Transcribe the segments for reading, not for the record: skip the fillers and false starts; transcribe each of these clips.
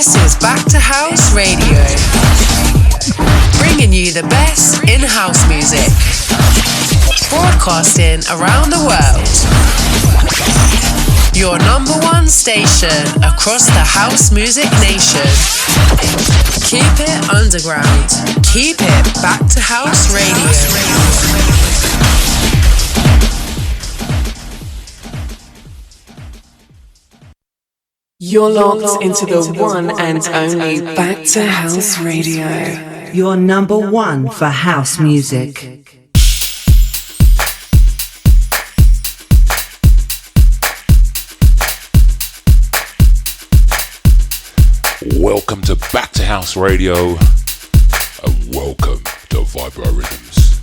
This is Back to House Radio, bringing you the best in house music, broadcasting around the world. Your number one station across the house music nation. Keep it underground. Keep it Back to House Radio. You're locked into the one and only Back to House Radio. Your number one for house music. Welcome to Back to House Radio, and welcome to VibeBro Rhythms.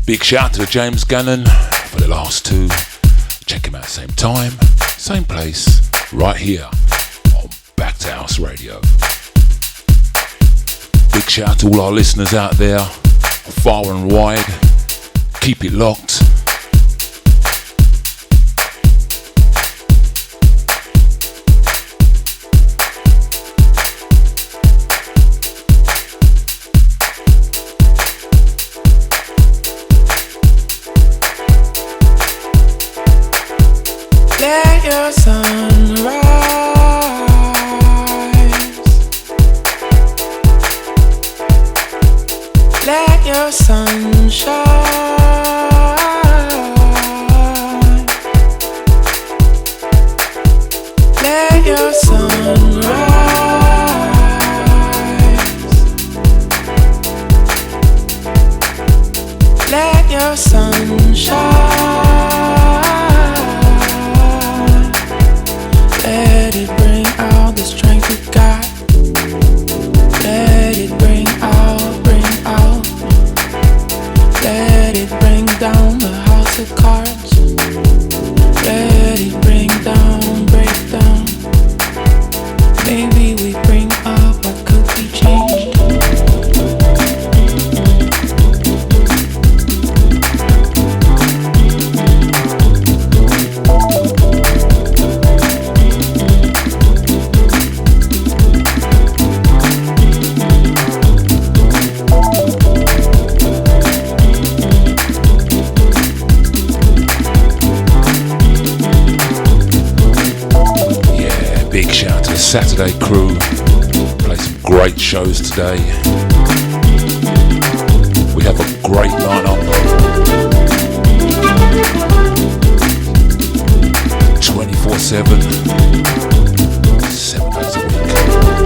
Big shout out to James Gannon for the last two. Check him out same time, same place, right here on Back to House Radio. Big shout out to all our listeners out there, far and wide. Keep it locked. Let your sun rise. Let your sun shine. Let your sun rise. Let your sun shine. Let it bring out the strength you got. Let it bring out, bring out. Let it bring down the house of cards. Let it bring down, break down. Maybe we bring up what could be changed. Big shout out to the Saturday crew. Play some great shows today. We have a great lineup. 24/7, 7 days a week.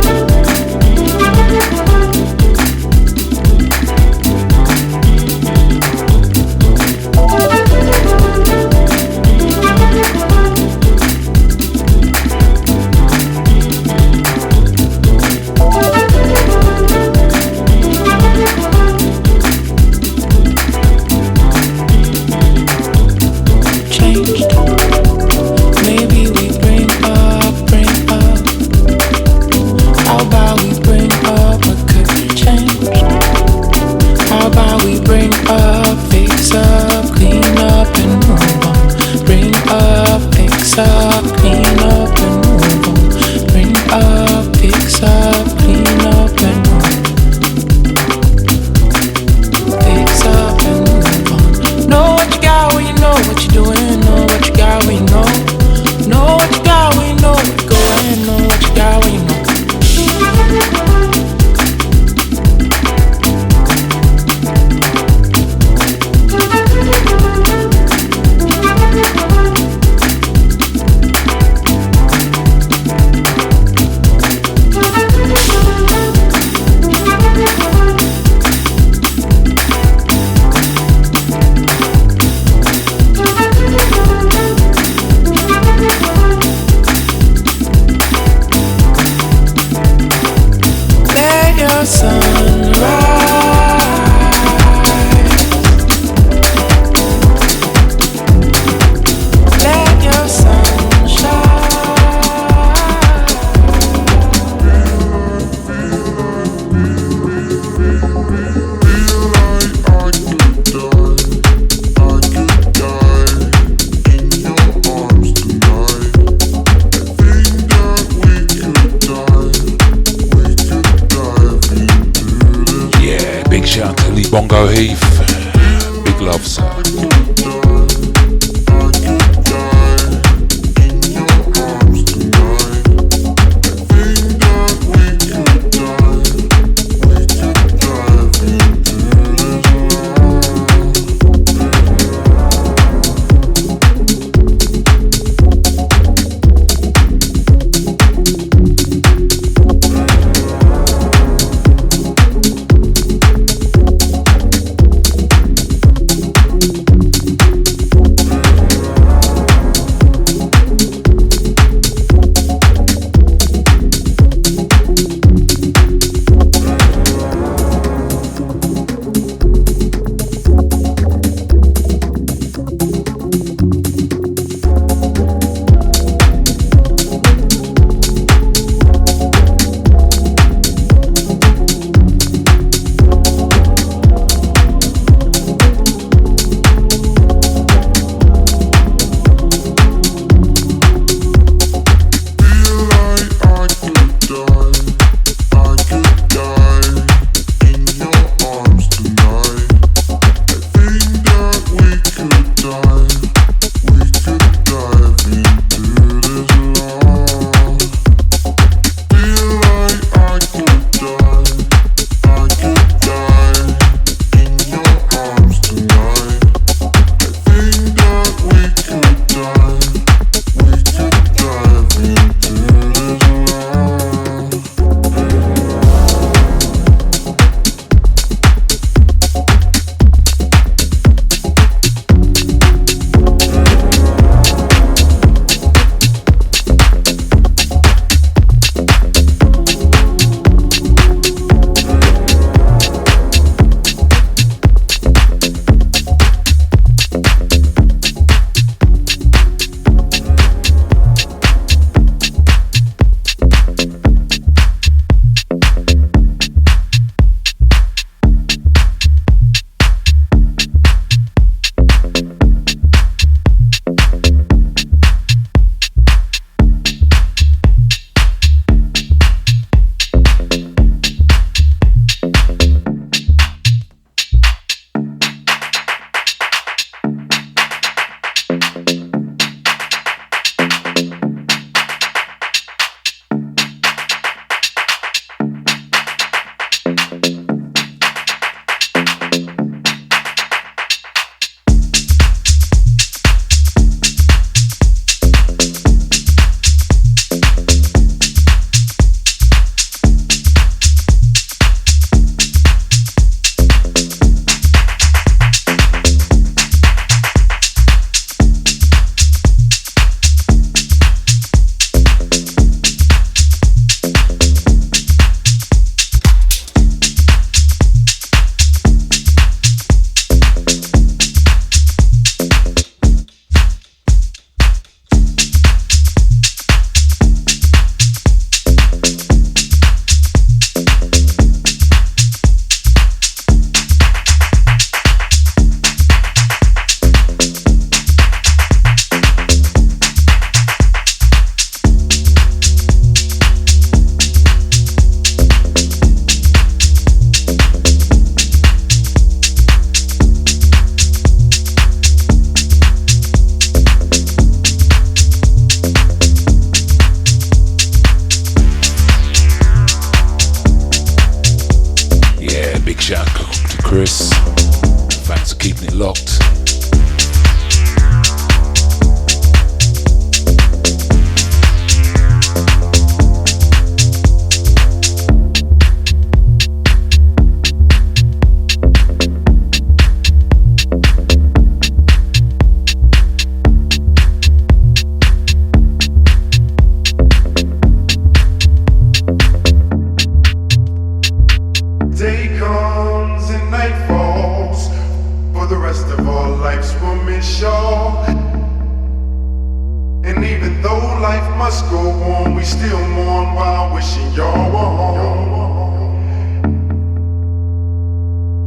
life must go on, we still mourn while wishing y'all were home.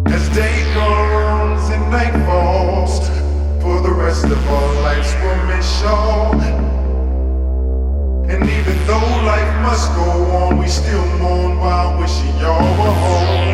As day comes and night falls, for the rest of our lives we'll miss y'all. And even though life must go on, we still mourn while wishing y'all were home.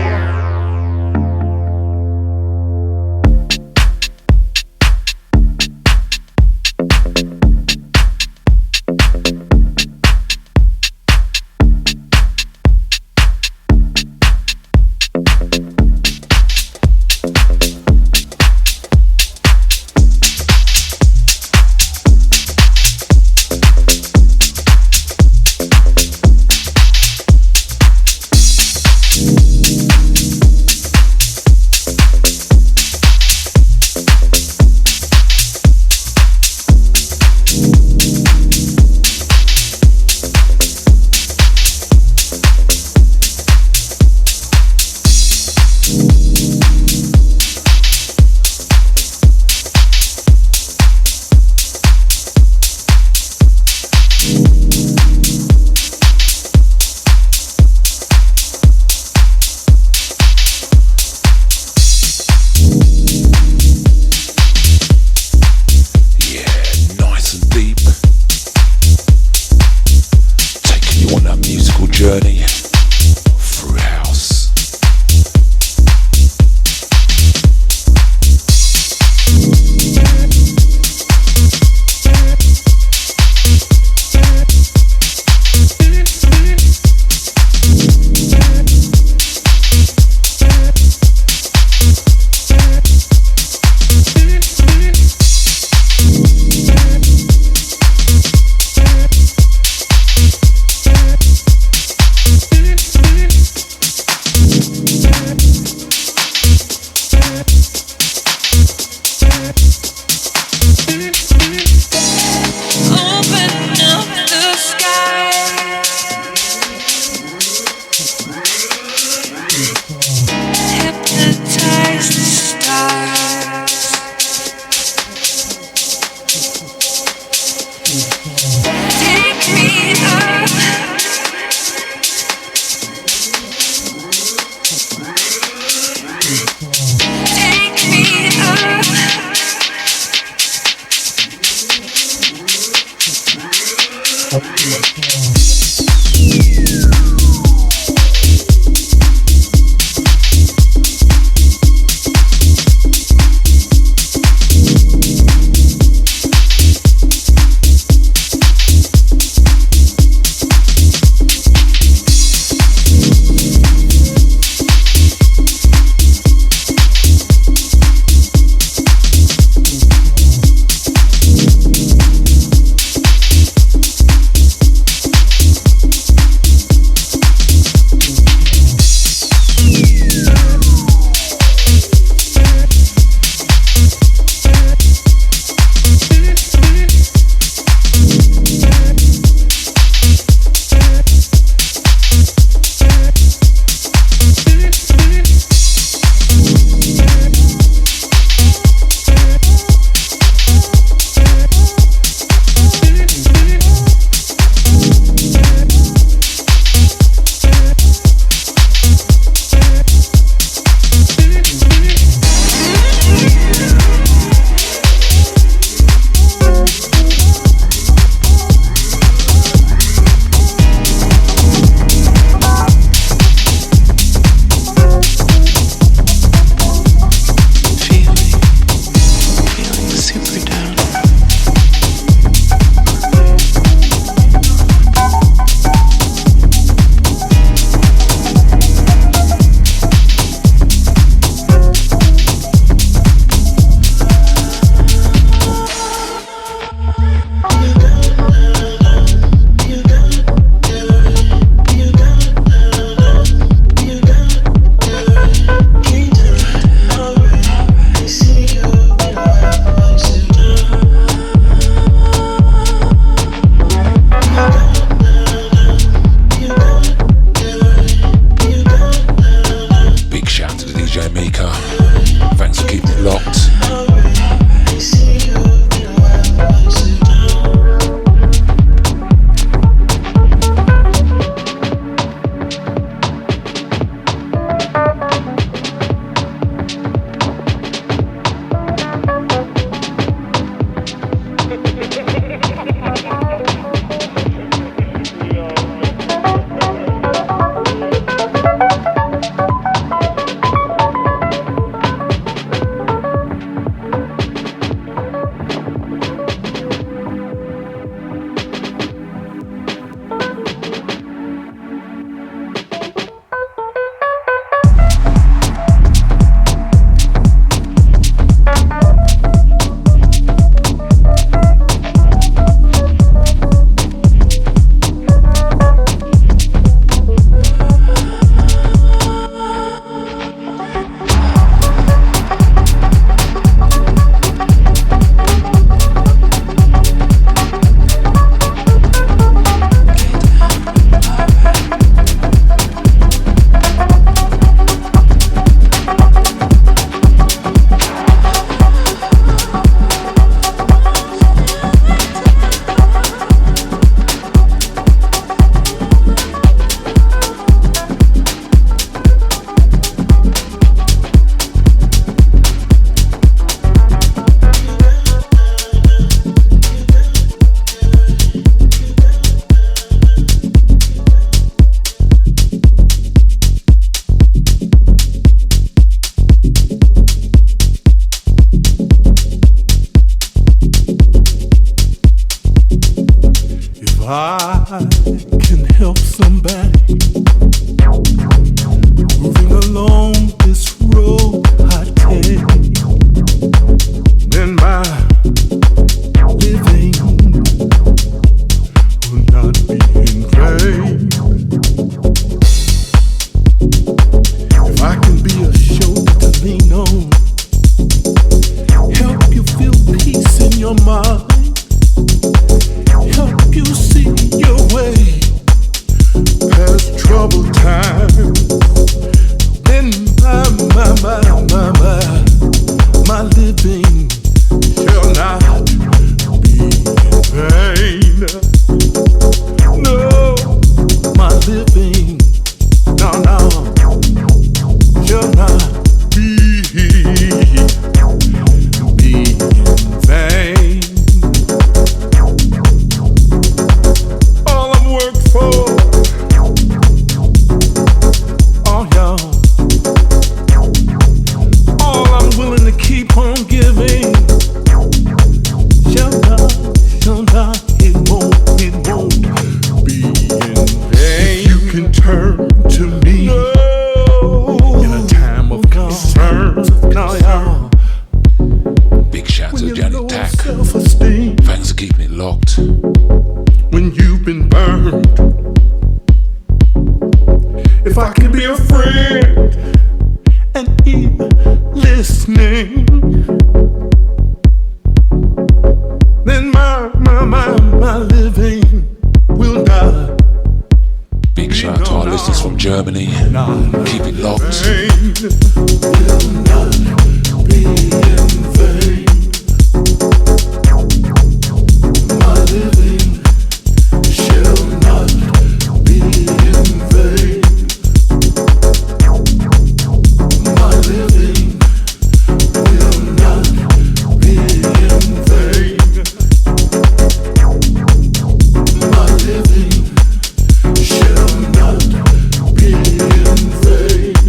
I can help somebody moving along this road I take, then my living will not be in vain. If I can be a shoulder to lean on, help you feel peace in your mind, help you see your way past troubled times, then my living shall not be in vain. No, my living, no, shall not be in vain. All I'm worked for, all y'all, all I'm willing to keep on giving, shall not, it won't be in vain. You can turn to me in a time of concern. Y'all. Big shout to Johnny Tack. Self-esteem. Thanks for keeping it locked. When you've been burned, if I can be a friend and even listening, then my living will not. Big shout to our listeners from Germany. Keep it locked. Will not be in vain. My living shall not be in vain. My living will not be in vain. My living shall not be in vain.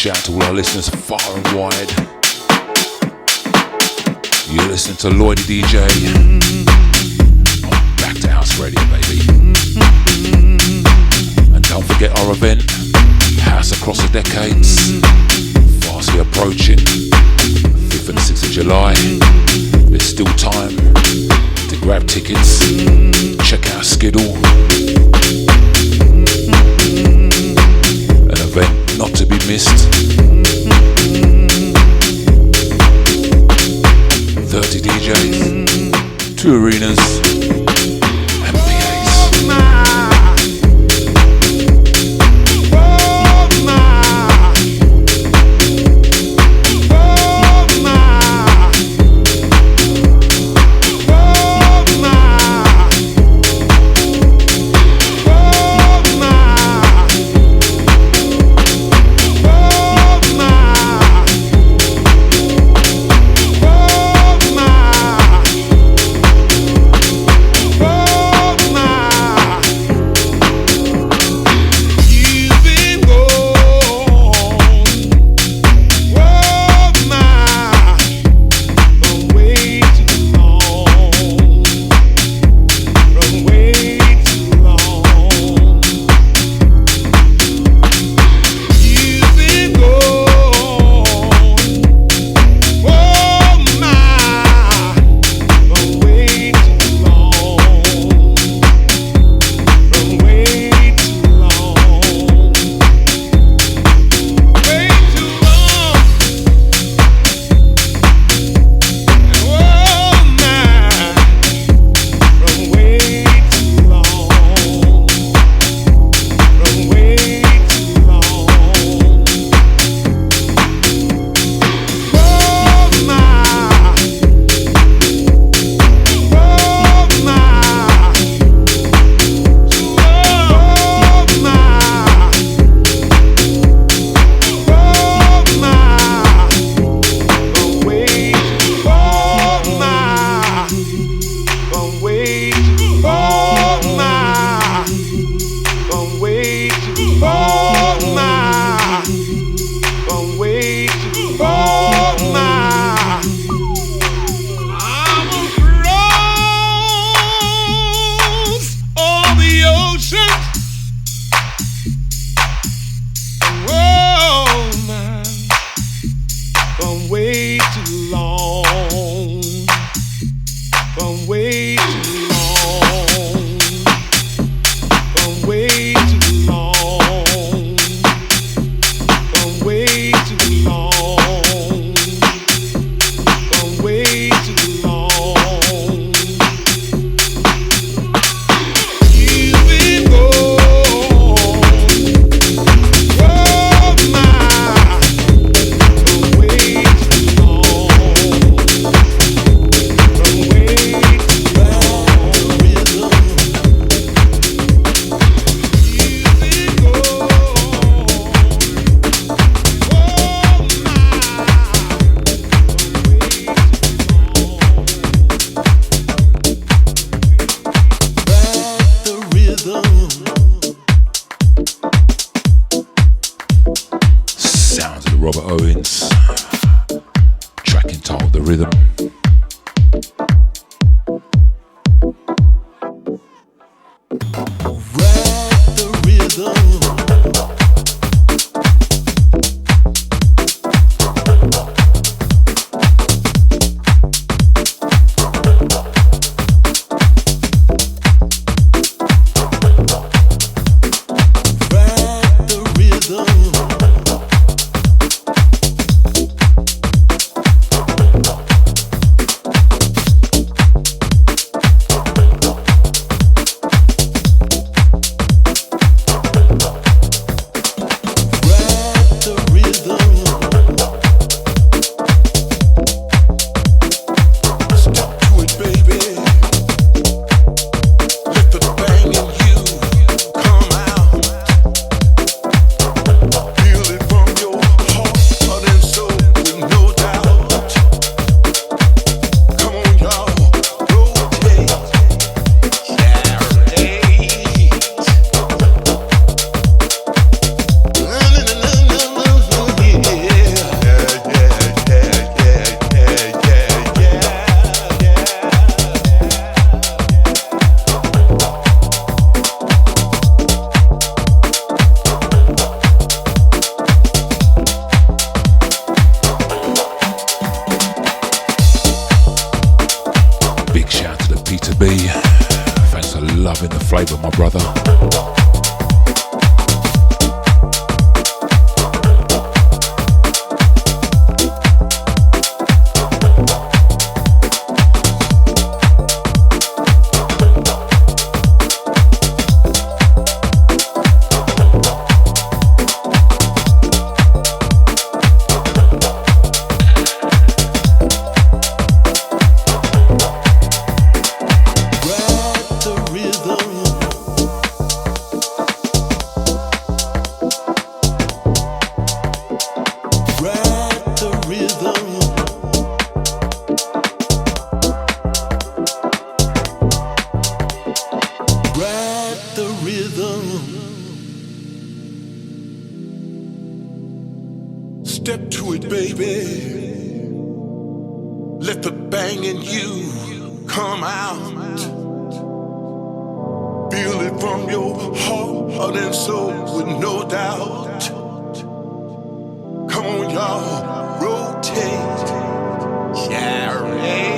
shout to all our listeners far and wide. You're listening to LloydyDj on Back to House Radio, baby. And don't forget our event, House Across the Decades, fastly approaching, 5th and 6th of July. There's still time to grab tickets, check out Skiddle. An event not to be missed. 30 DJs, 2 arenas, and PAs. loving the flavour, my brother. Step to it, baby. Let the bang in you come out. Feel it from your heart and soul with no doubt. Come on, y'all, rotate, gyrate.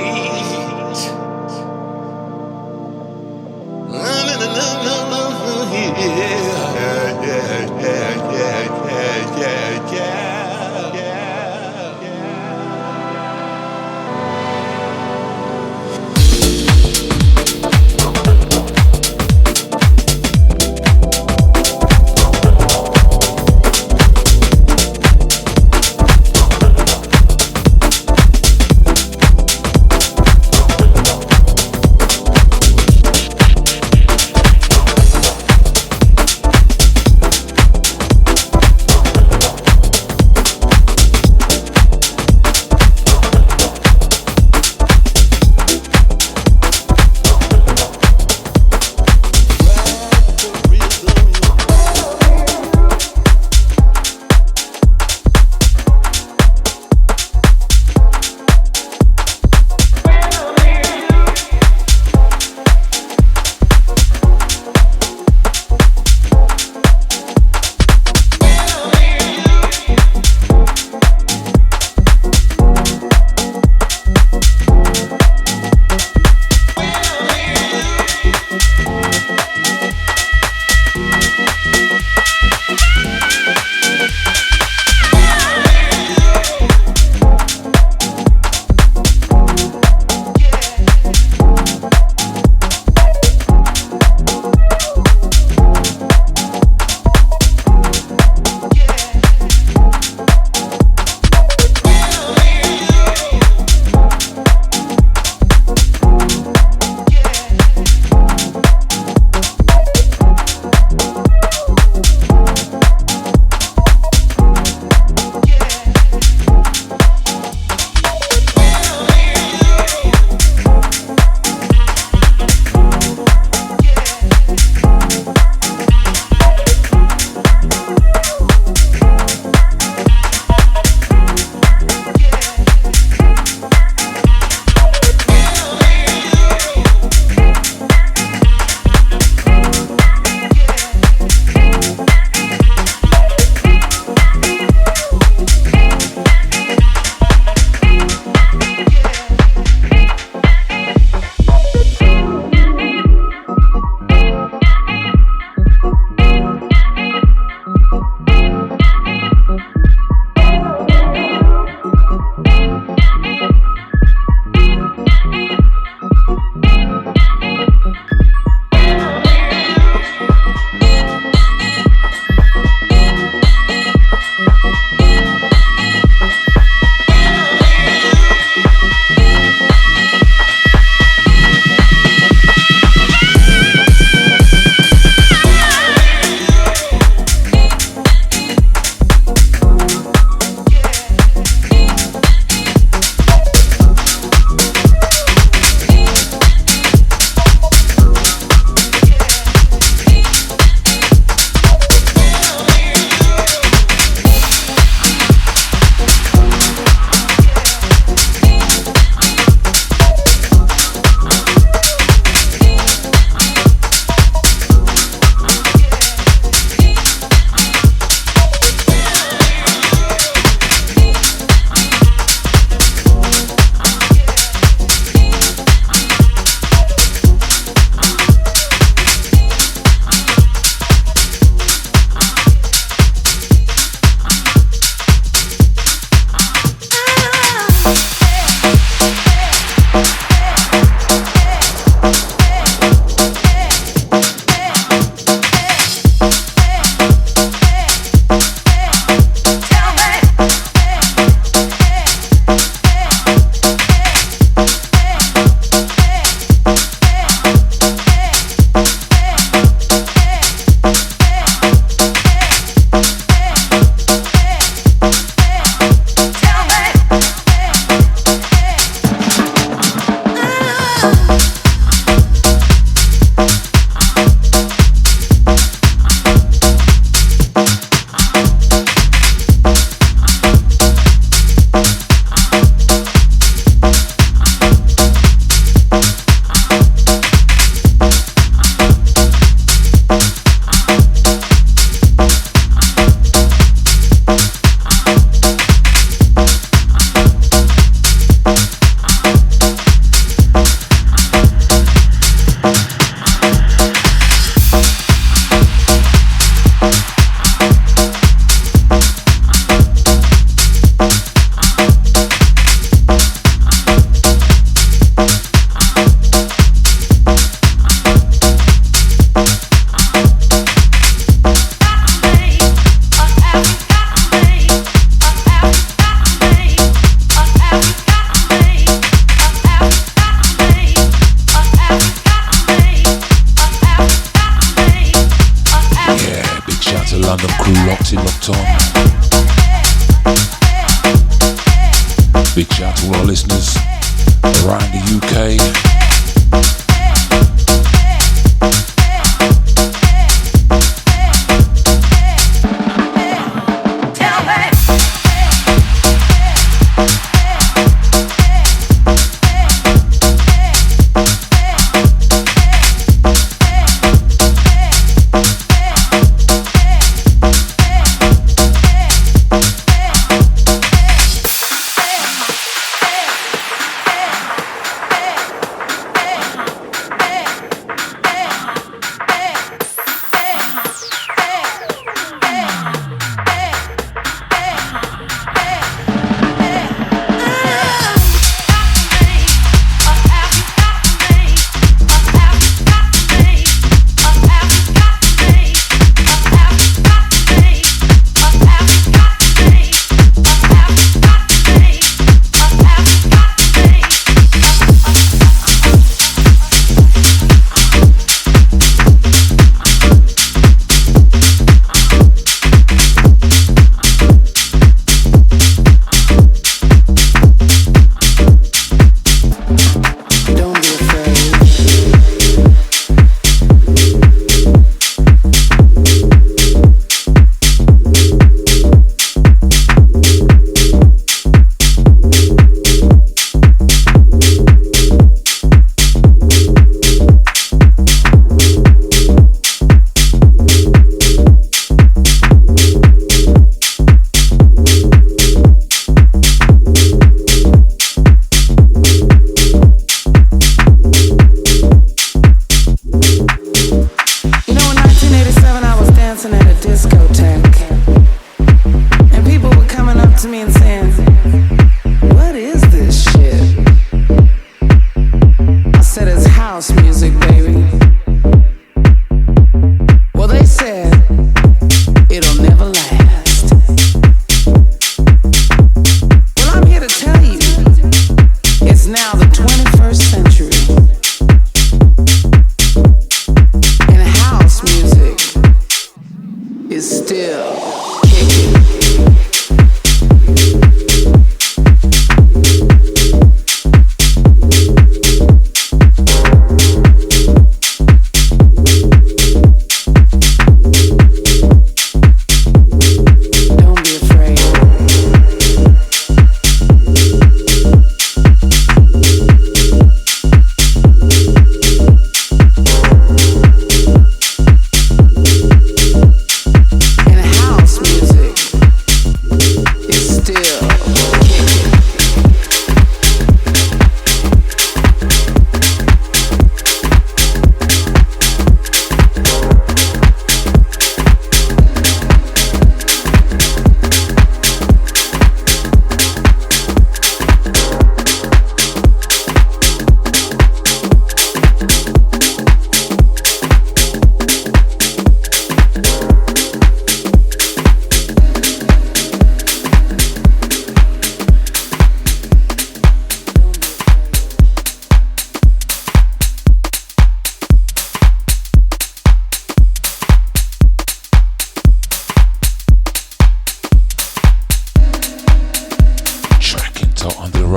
London crew locked in, locked on. Big shout to all our listeners around the UK.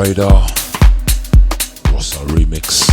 Radar, Rossa remix.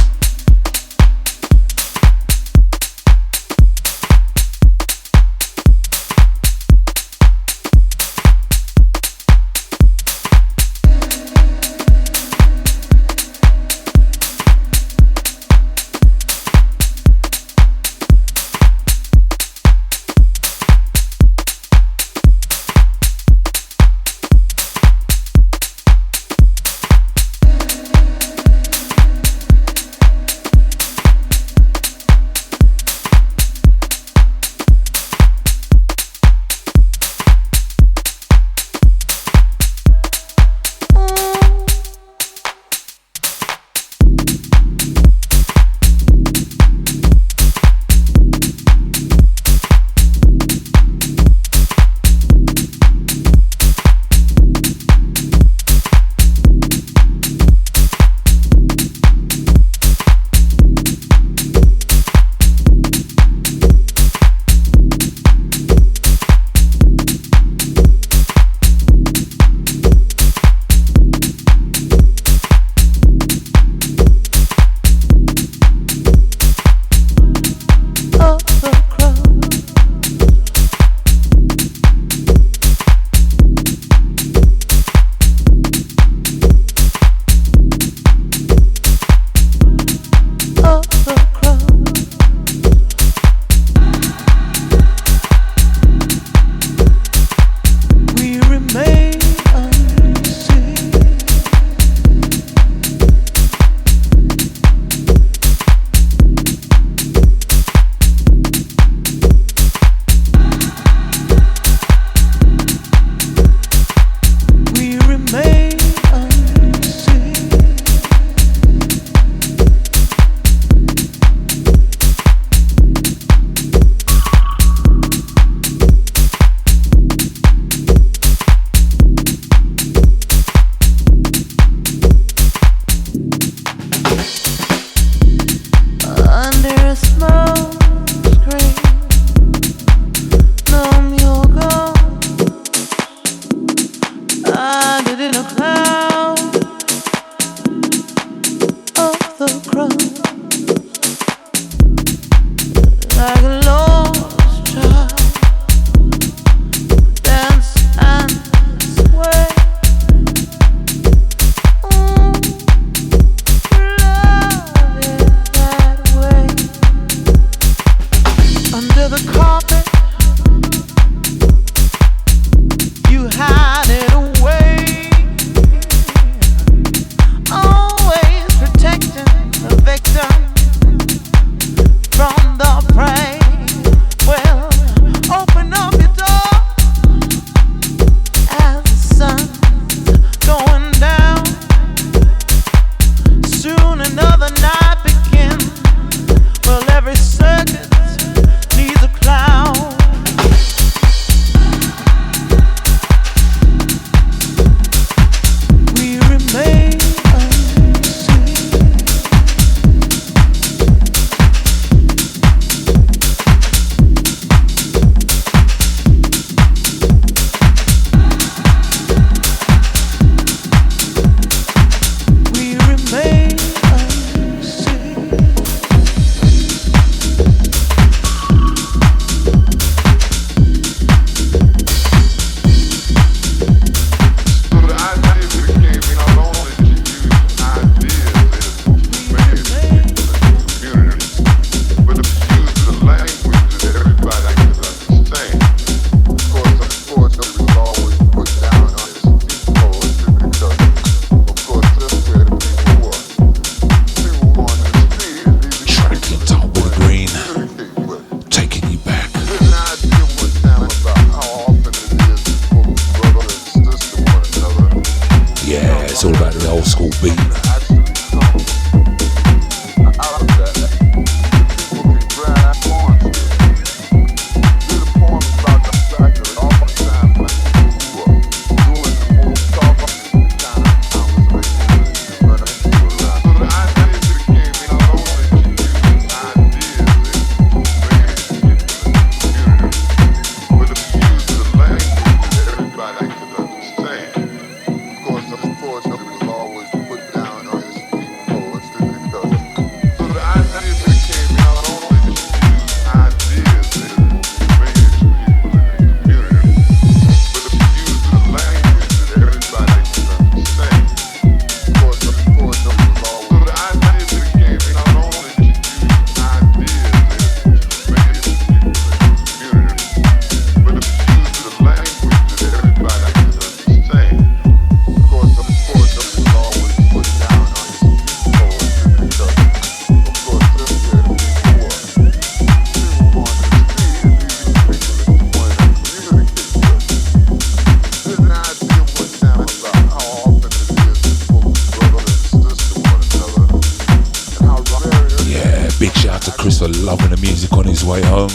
loving the music on his way home.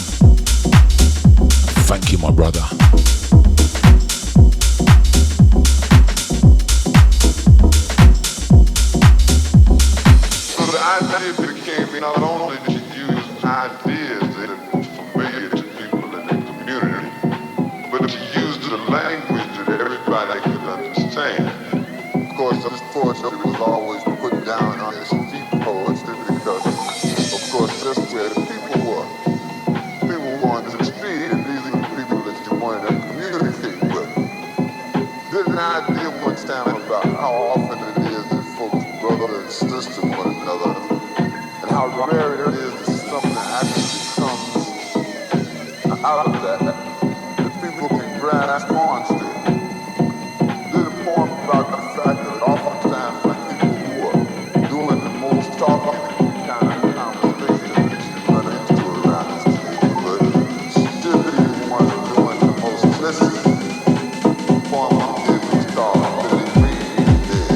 Thank you, my brother. So the idea became not only to use ideas that are familiar to people in the community, but to use the language that everybody could understand. Of course, this poetry was always put down on as deep poetry because, of course, that's where the people were. People were on the street, and these are the people that you wanted to communicate with. There's an idea one time about how often it is that folks brother and sister one another, and how rare it is that something actually comes out of that people can grasp onto. Did a poem about the fact that oftentimes the people who are doing the most talking kind of conversation that you run into around this neighborhood still be the ones doing the most listening. The poem is called Billy Green Dead.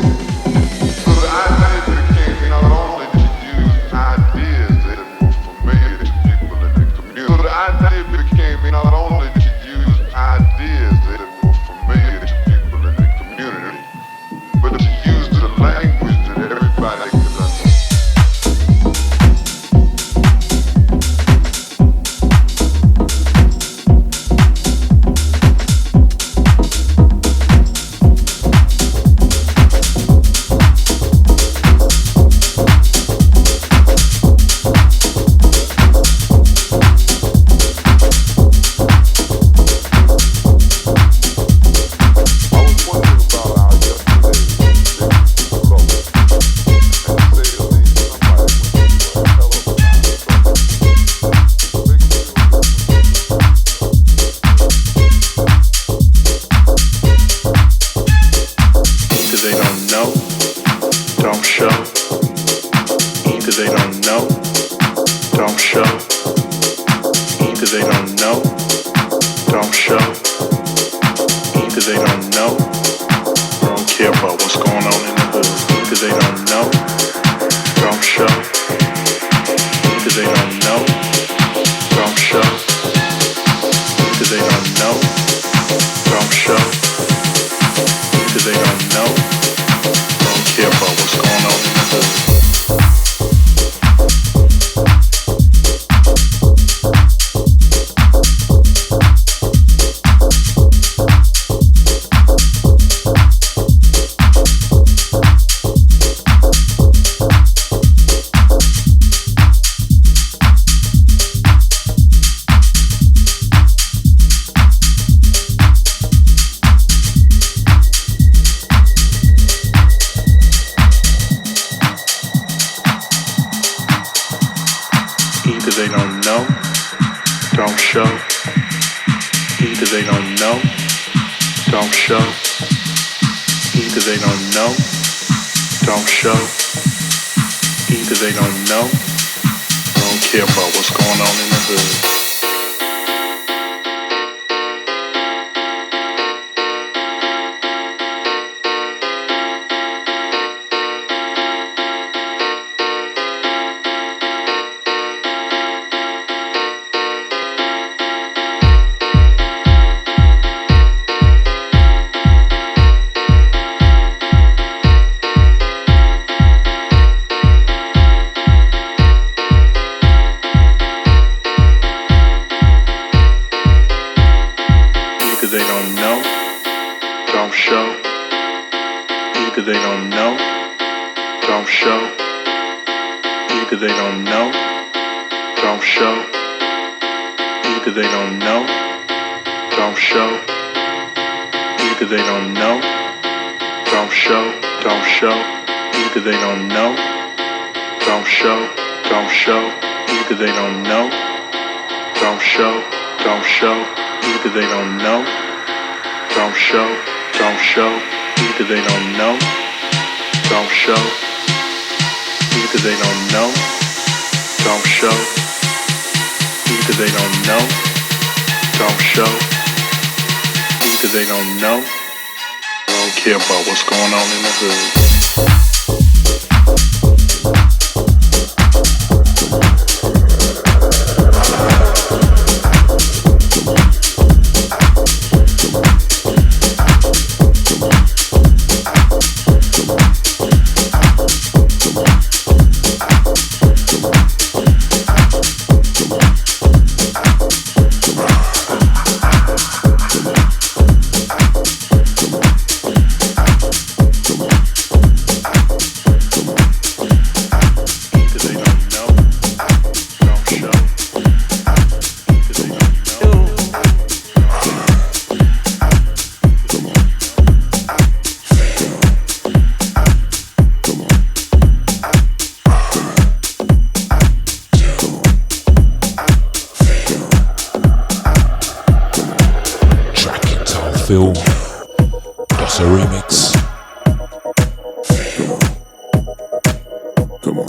So the idea became not only to use ideas that are familiar to people in the community. So the idea became not only to use ideas that are familiar to people in the community, but to use the language that everybody could understand. Either they don't know, don't show. Either they don't know, don't care about what's going on in the hood. Either they don't know, don't show. Either they don't know, don't show. Either they don't know, don't show. Either they don't know, don't care about what's going on in the hood. Either they don't know, don't show. Either they don't know, don't show. Either they don't know, don't show. Either they don't know, don't care about what's going on in the hood. Either they don't know, don't show. Either they don't know, don't show. Either they don't know, don't show. Either they don't know, don't show. Either they don't know, don't show, don't show. Either they don't know, don't show, don't show. Either they don't know, don't show, don't show. Either they don't know, don't show, don't show. Either they don't know, don't show. Either they don't know, don't show. Either they don't know, don't show. Either they don't know, don't care about what's going on in the hood. That's a remix. Come on.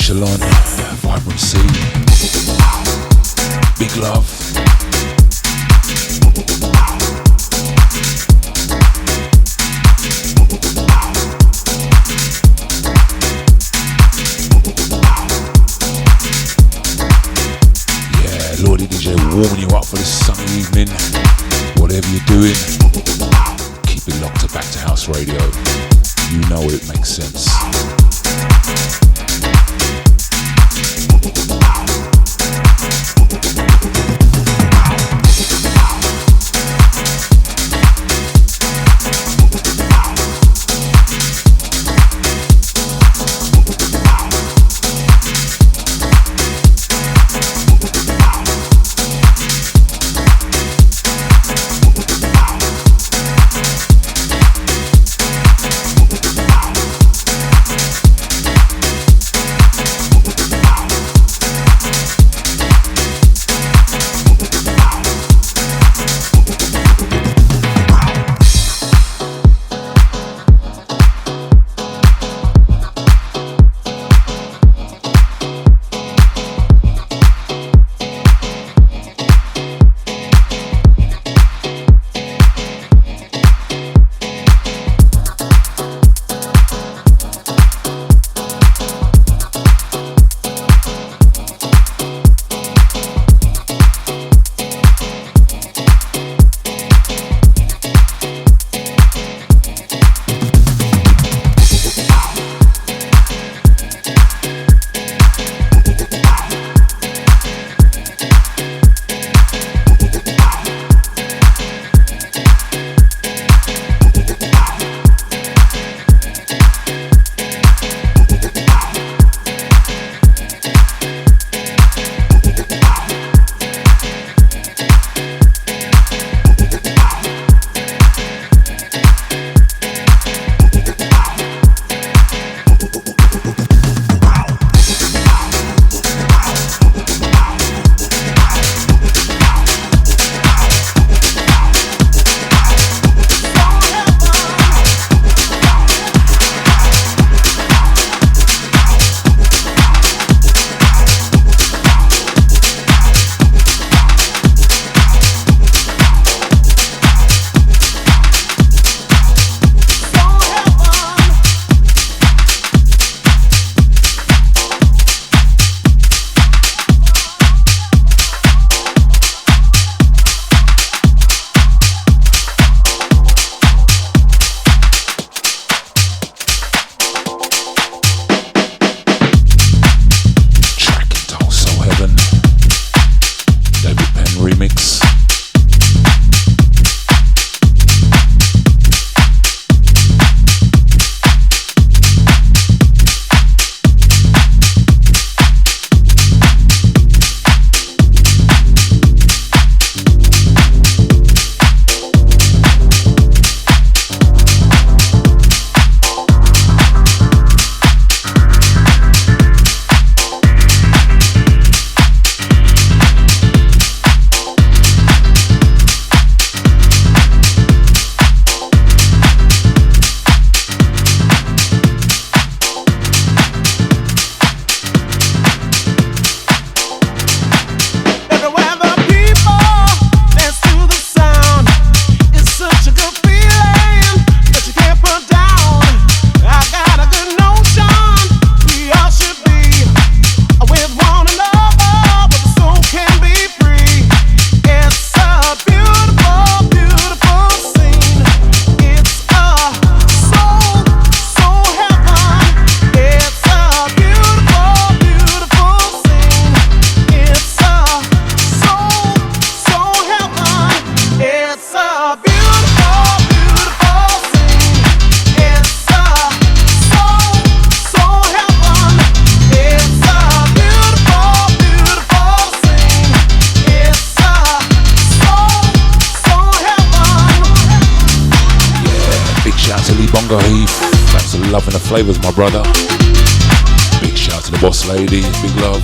Echelon, Vibrancy, Big Love. Yeah, LloydyDj warming you up for this sunny evening. Whatever you're doing, keep it locked to Back to House Radio. You know it makes sense. Loving the flavors, my brother. Big shout to the boss lady, big love.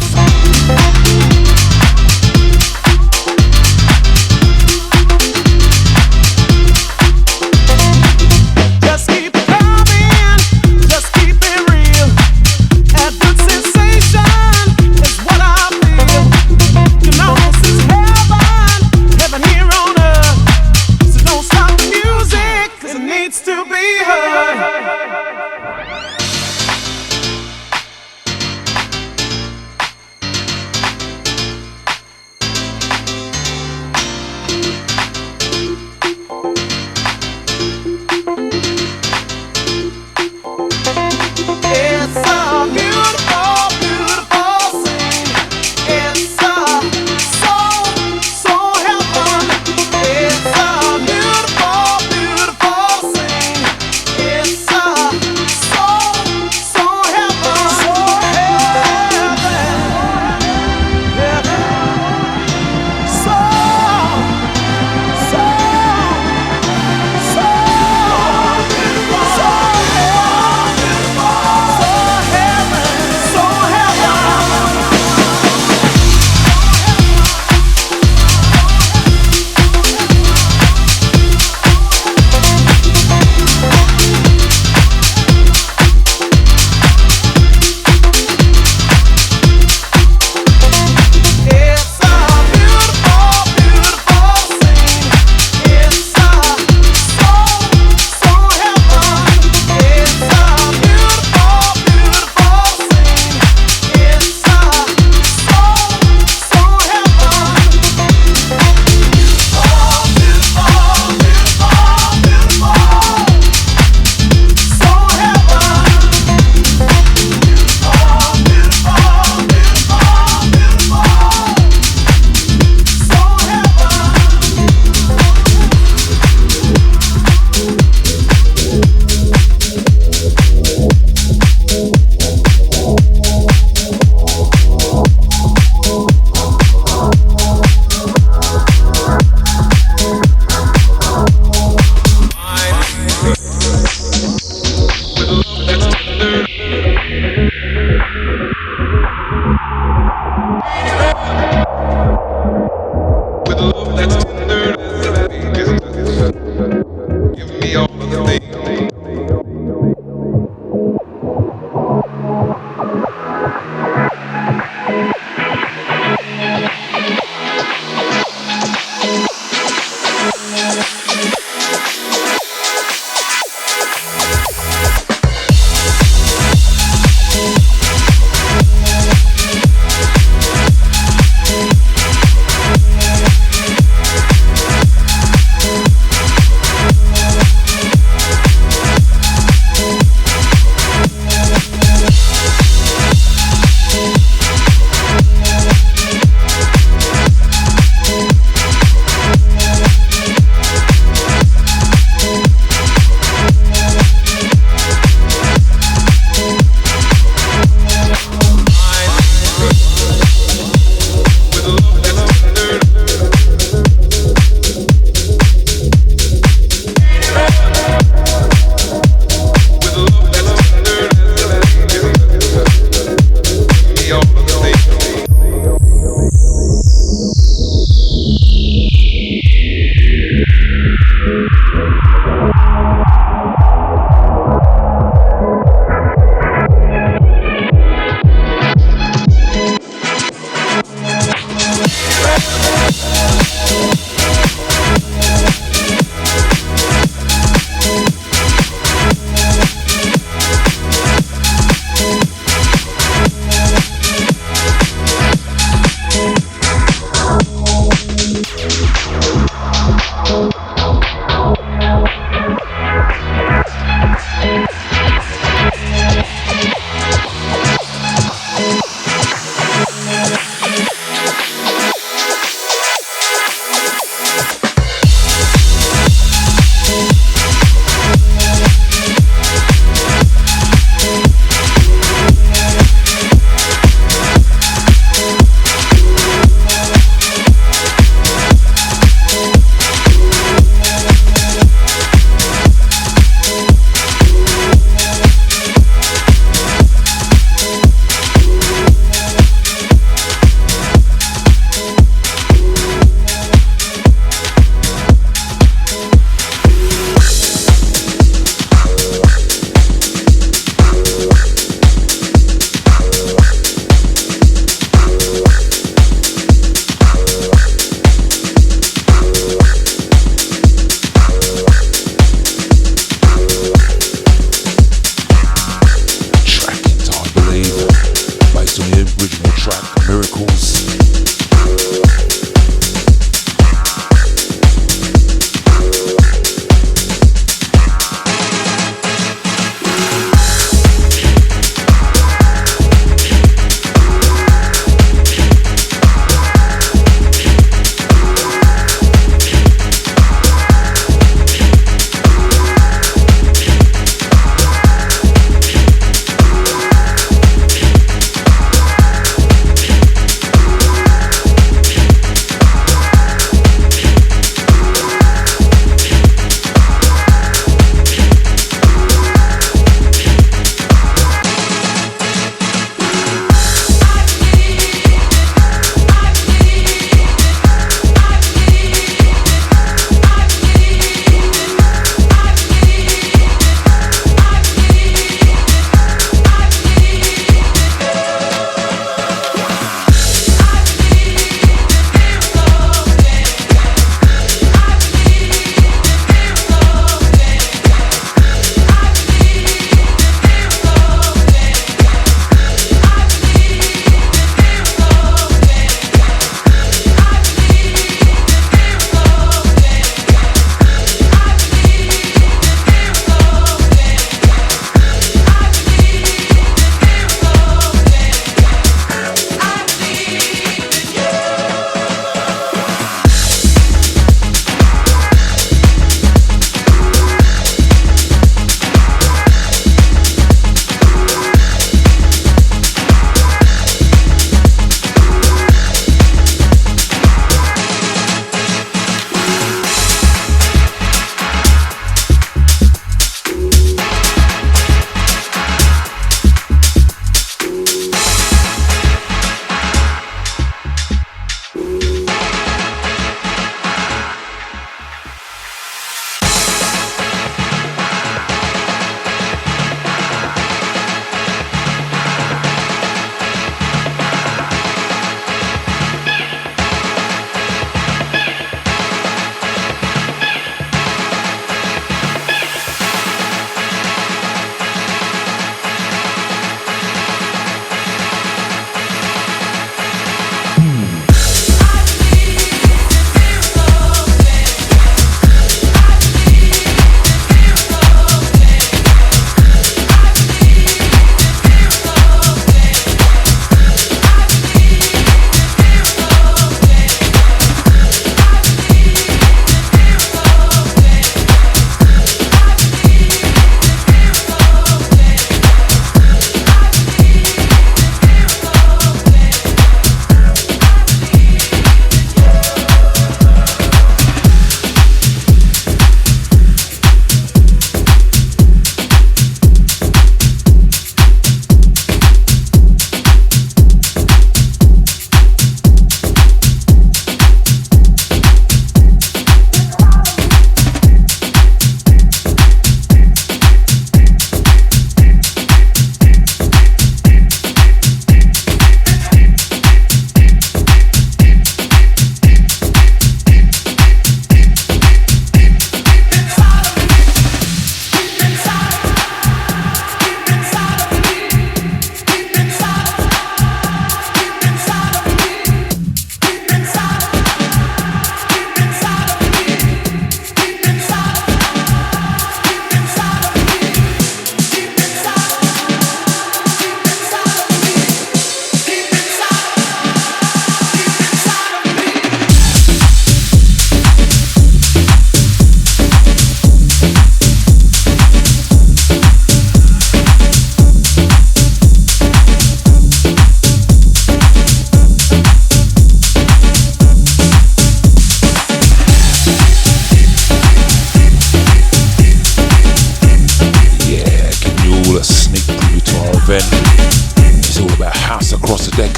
With love that's tender as a baby's, give me all of the things.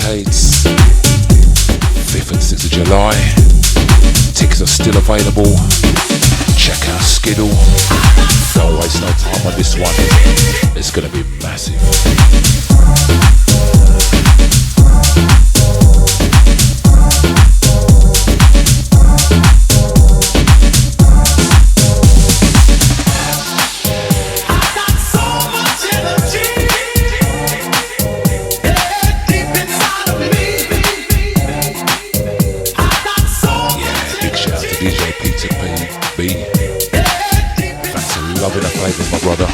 Arcades, 5th and 6th of July. Tickets are still available. Check our schedule. Don't waste no time on this one. It's gonna be massive. Loving the flavors, my brother.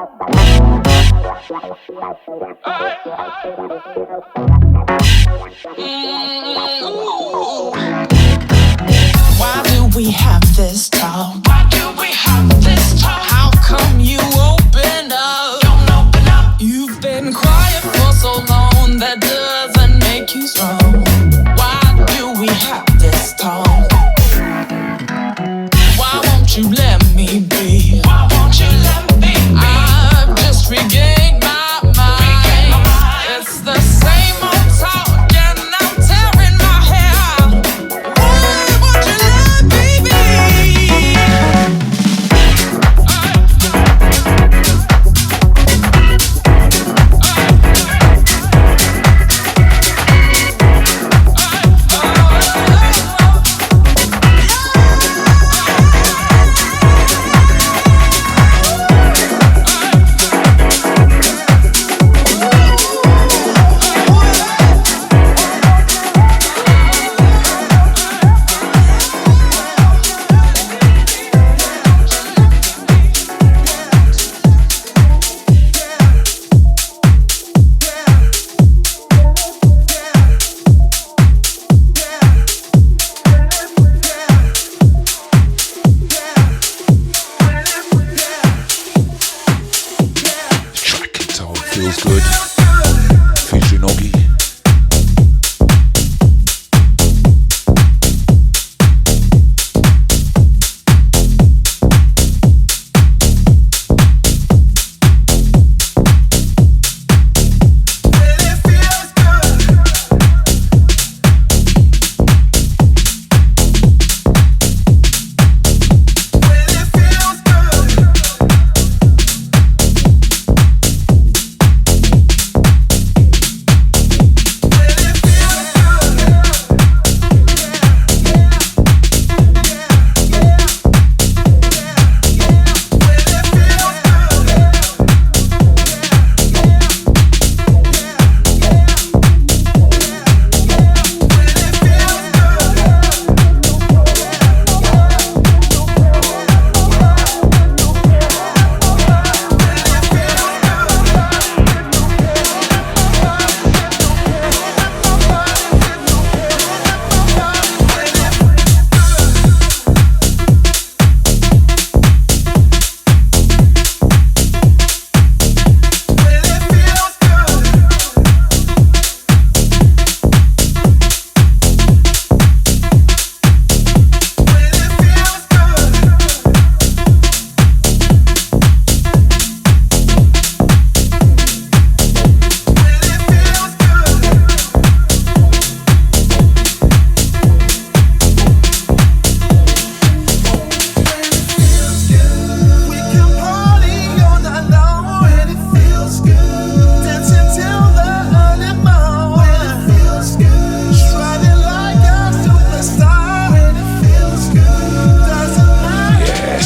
Why do we have this talk? Why do we have this talk? How come you open up? Don't open up. You've been quiet for so long, that doesn't make you strong. Why do we have this talk? Why won't you let me be? Why won't you let me be? I've just regained my mind. It's the same old talk, and I'm tearing my hair out. Why won't you let me be?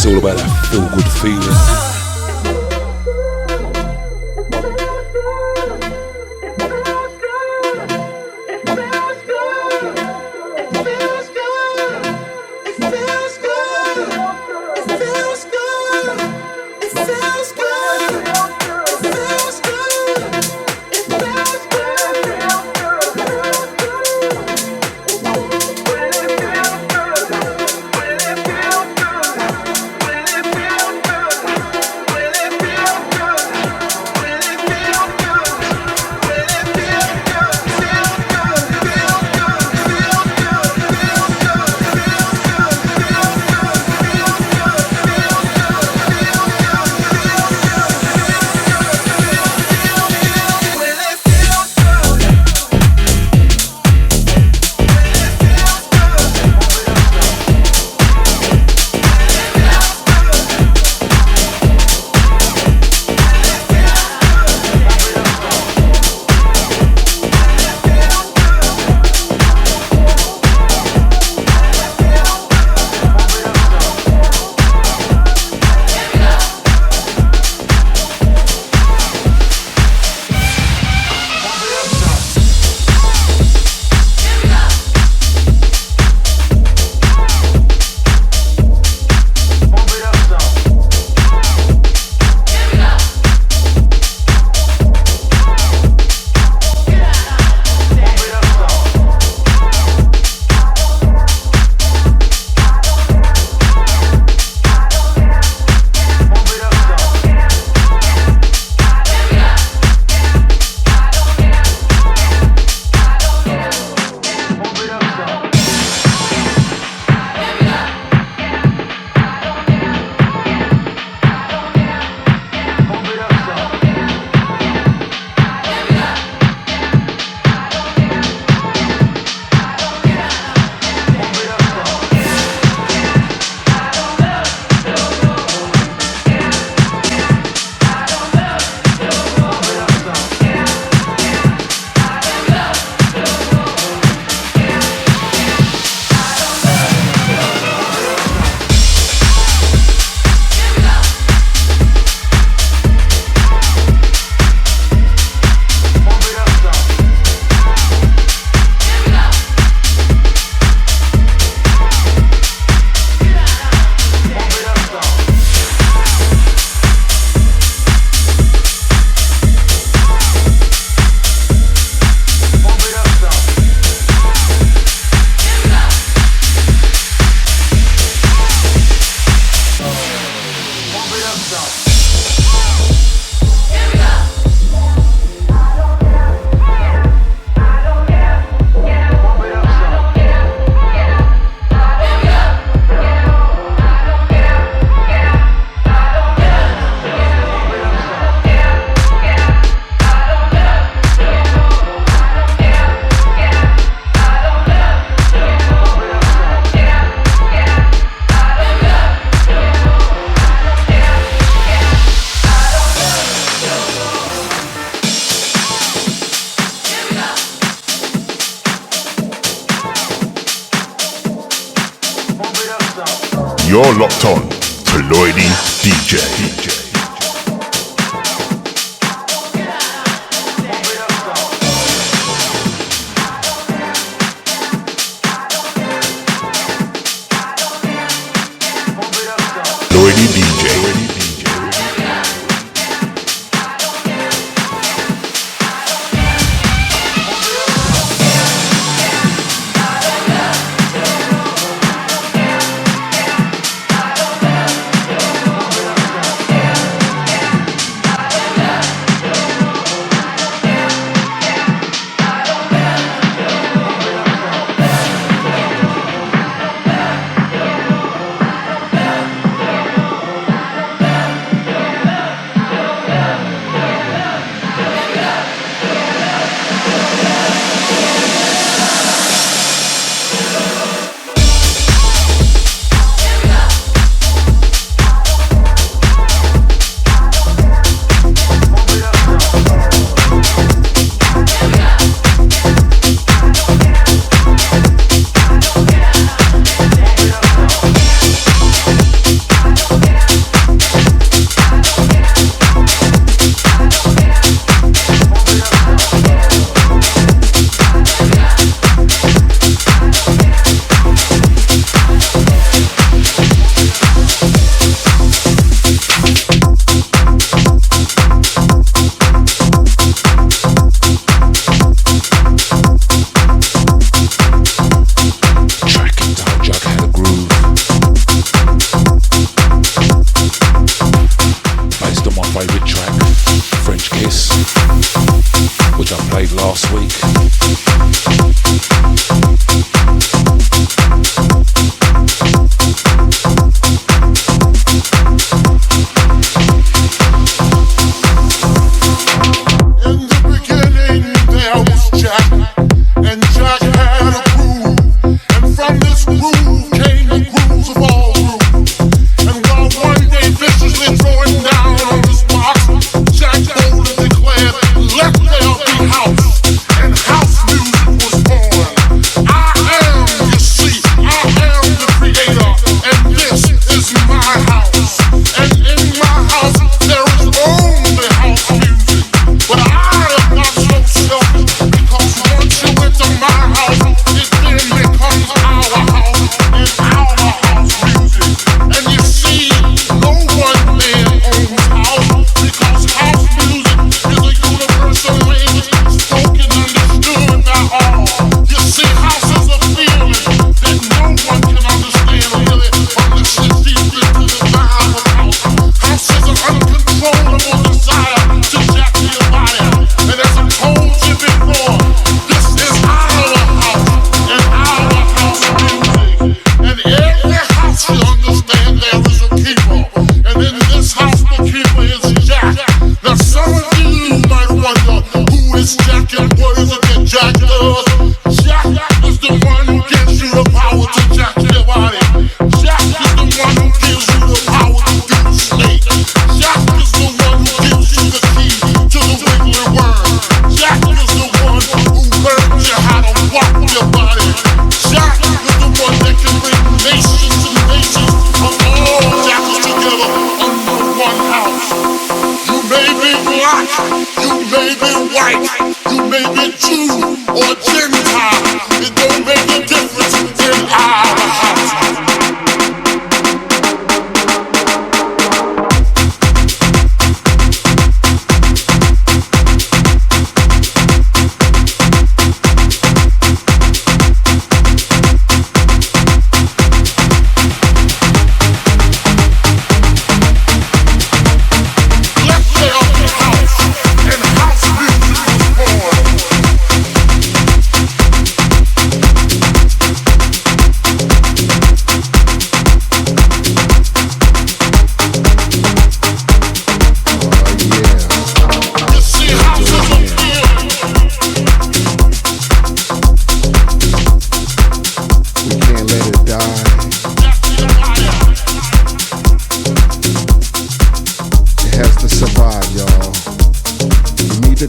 all about that feel-good feeling. You're locked on to LloydyDj. LloydyDj.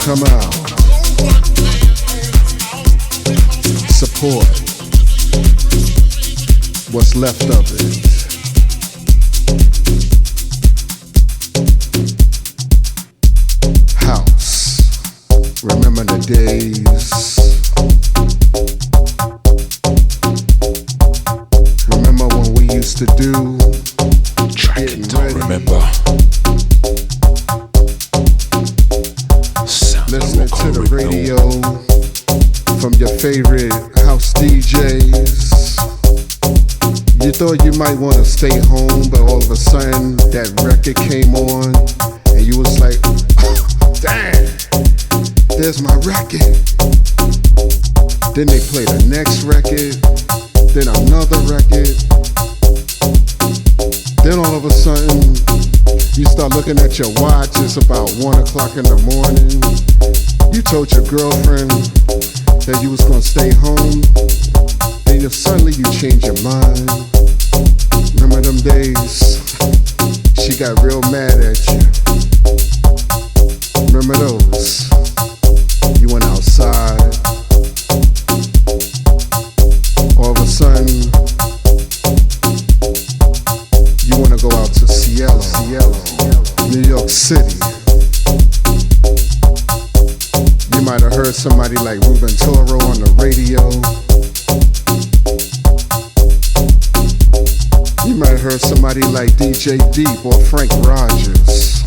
come out. Support what's left of it. remember. Listening to the radio from your favorite house DJs. You thought you might want to stay home, but all of a sudden that record came on and you was like, oh, damn, there's my record. Then they play the next record, then another record. Then all of a sudden you start looking at your watch, it's about 1 o'clock in the morning. You told your girlfriend that you was gonna stay home, then suddenly you change your mind. Remember them days? She got real mad at you. Remember those? You went outside. All of a sudden, you wanna go out to Cielo, New York City. You might have heard somebody like Ruben Toro on the radio. You might have heard somebody like DJ Deep or Frank Rogers.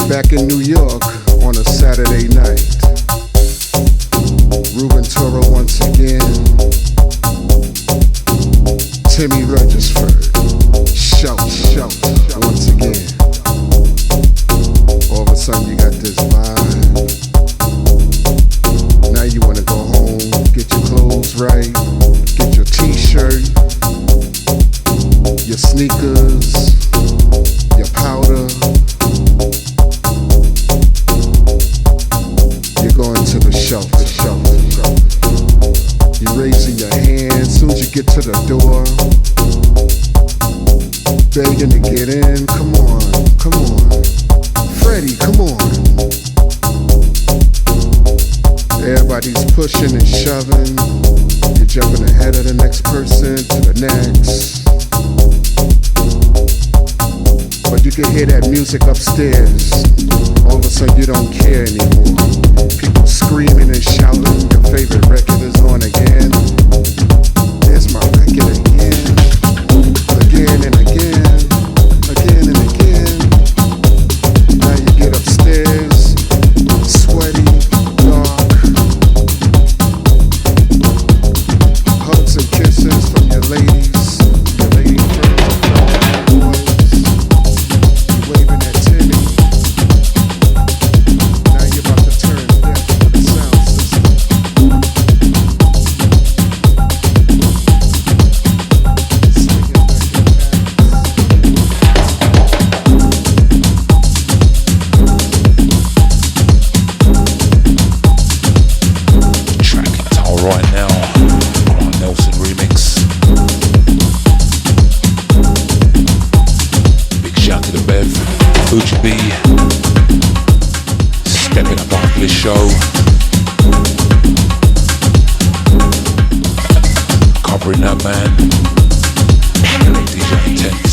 Back in New York on a Saturday night, Ruben Toro once again. Timmy Regisford, shout, once again. All of a sudden you got this vibe. Now you wanna go home, get your clothes right, get your t-shirt, your sneakers, your powder. You're going to the shelf. You're raising your hand as soon as you get to the door, begging to get in. Come on. Freddie, come on. Everybody's pushing and shoving. You're jumping ahead of the next person to the next. But you can hear that music upstairs. All of a sudden you don't care anymore. People screaming and shouting. Your favorite record is on again. There's my record again. Again and again. Again and again. Now you get upstairs, sweaty, dark. Hugs and kisses from your ladies. Your lady friends and boys. You waving at Timmy. Now you're about to turn deaf for the sound system. Show. Covering that man. DJ Intense.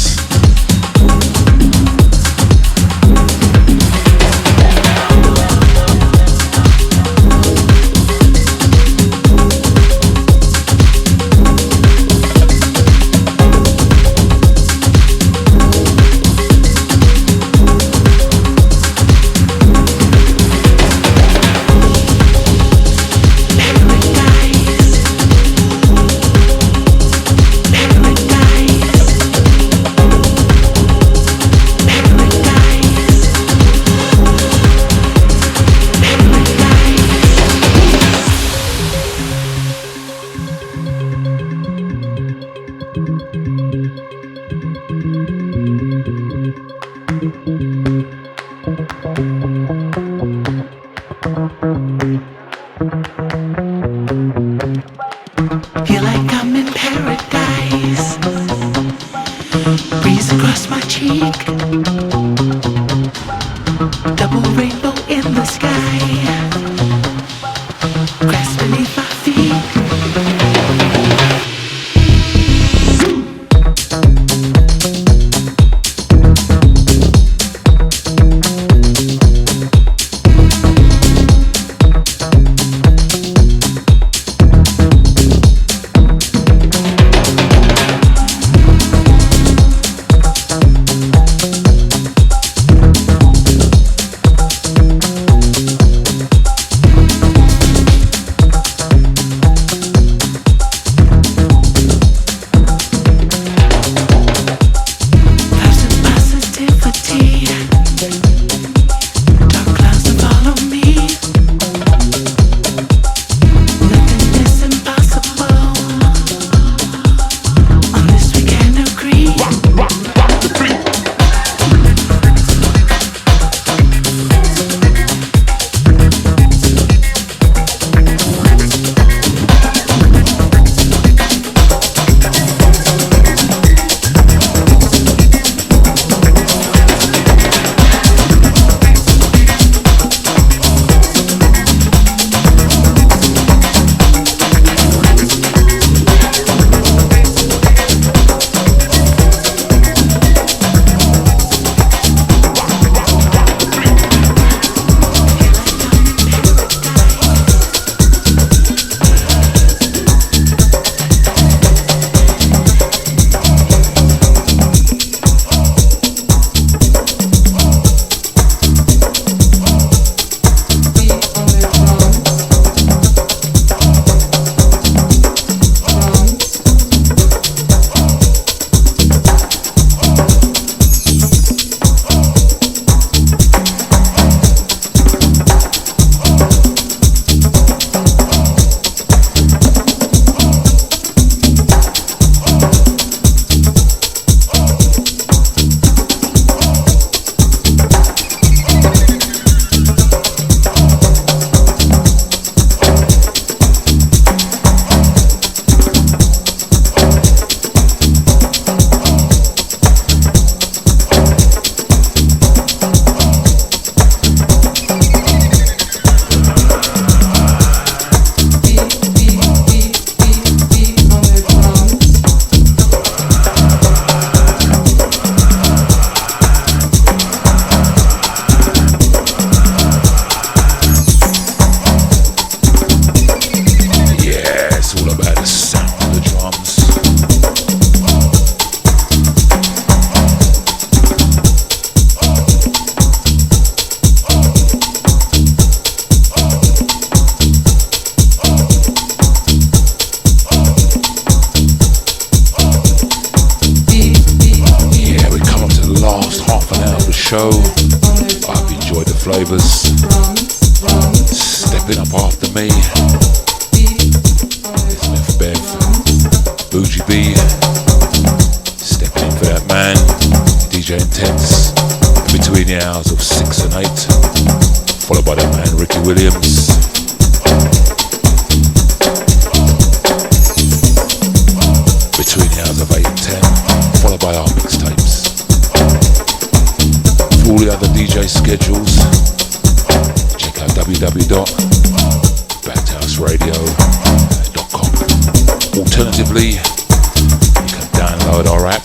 Rivers. Stepping up after me. Smith Bev. Bougie B. Stepping in for that man. DJ Intense. In between the hours of 6 and 8. Followed by that man Ricky Williams. Between the hours of 8 and 10. Followed by our mixtapes. For all the other DJ schedules, check out www.backtohouseradio.com. Alternatively, you can download our app.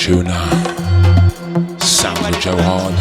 Tuna, sounds of Joe Hard.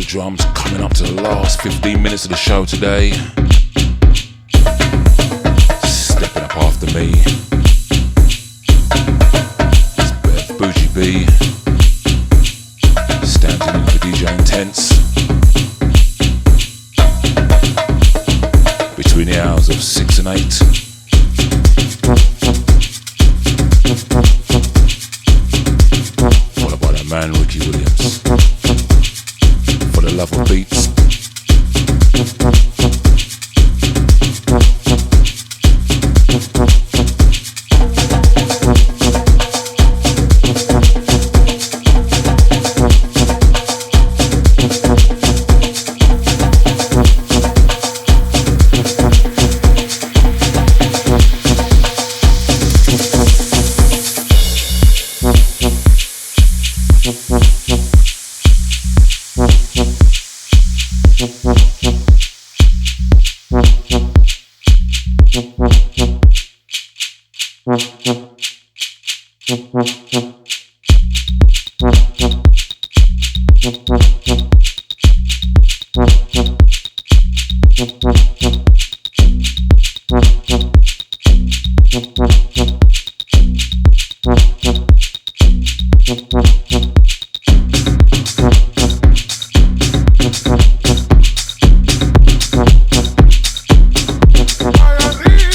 Drums coming up to the last 15 minutes of the show today. Stepping up after me, it's Bev Bougie B, standing in for DJ Intense. Between the hours of 6 and 8. Followed by that man Ricky Williams. The love of beats.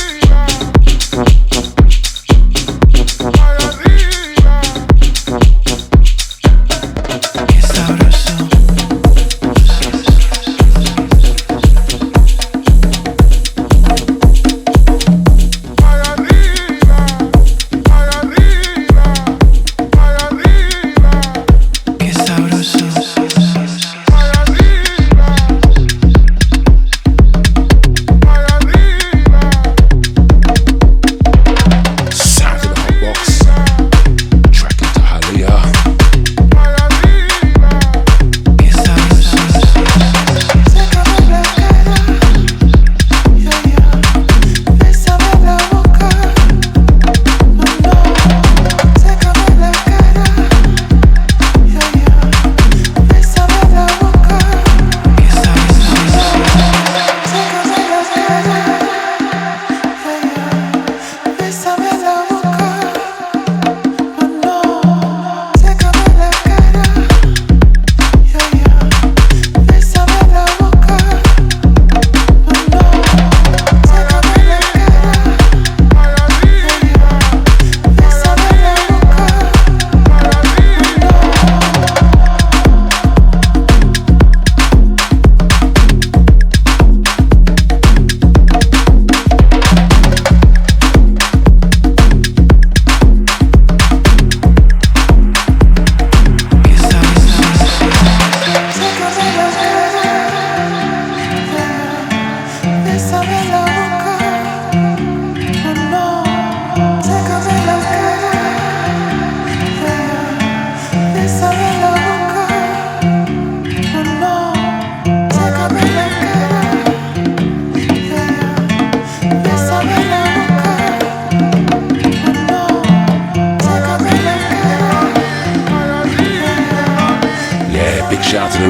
Arriba.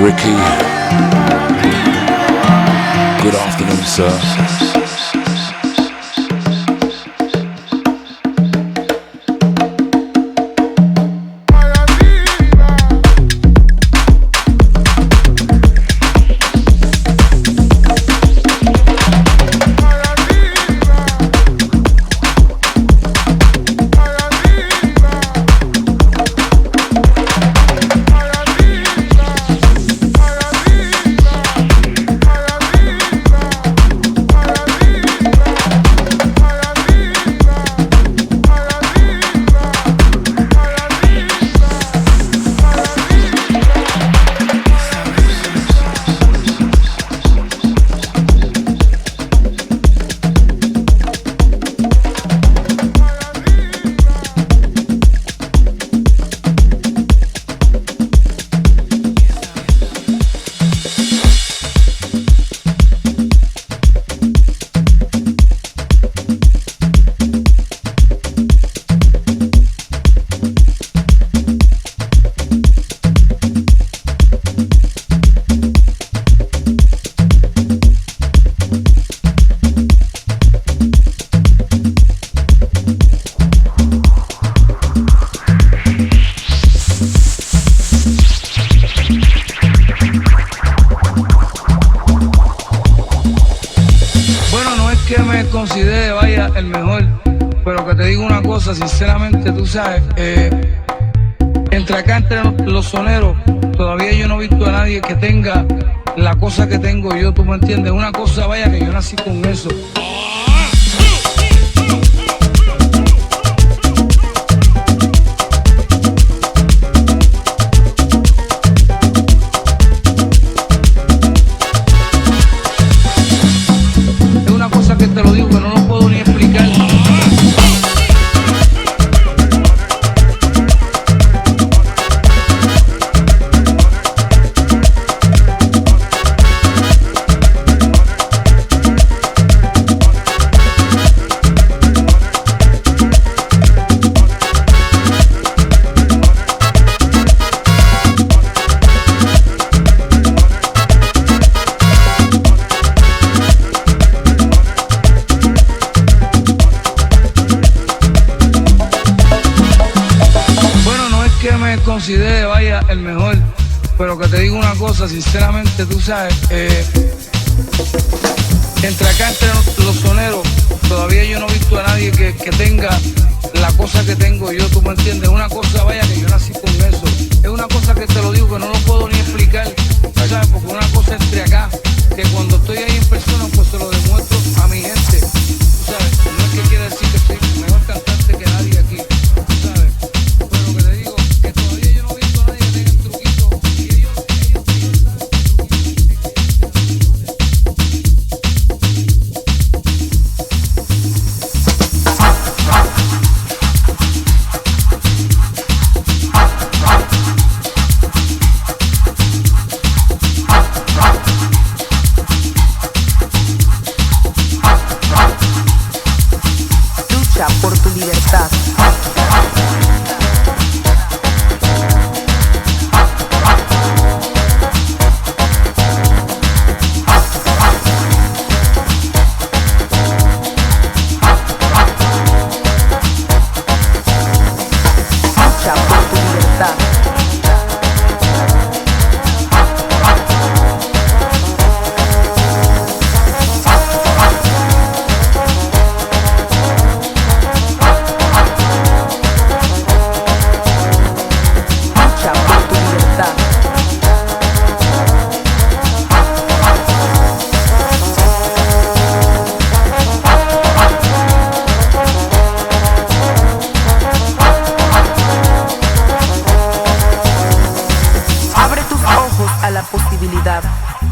Ricky. Good afternoon, sir. considere, vaya, el mejor, pero que te digo una cosa, sinceramente, tú sabes, entre acá, entre los soneros, todavía yo no he visto a nadie que tenga la cosa que tengo yo, tú me entiendes, una cosa, vaya, que yo nací con eso. Te lo digo que no lo puedo ni explicar. Considere, vaya, el mejor, pero que te digo una cosa, sinceramente, tú sabes, entre acá, entre los soneros, todavía yo no he visto a nadie que tenga la cosa que tengo yo, tú me entiendes, una cosa, vaya, que yo nací con eso, es una cosa que te lo digo que no lo puedo ni explicar, ¿sabes? Porque una cosa entre acá, que cuando estoy ahí en persona, pues se lo demuestro a mi gente, ¿sabes? No es que quiera decir que soy mejor cantante que nadie aquí, ¿sabes? Pero que te digo que todavía yo no he visto a nadie que tenga el truquito y ellos lucha por tu libertad.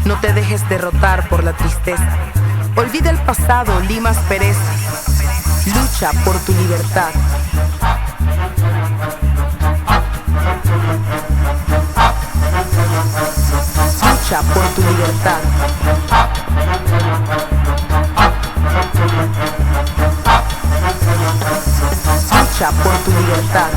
No te dejes derrotar por la tristeza. Olvida el pasado, limas perezas. Lucha por tu libertad. Lucha por tu libertad. Lucha por tu libertad.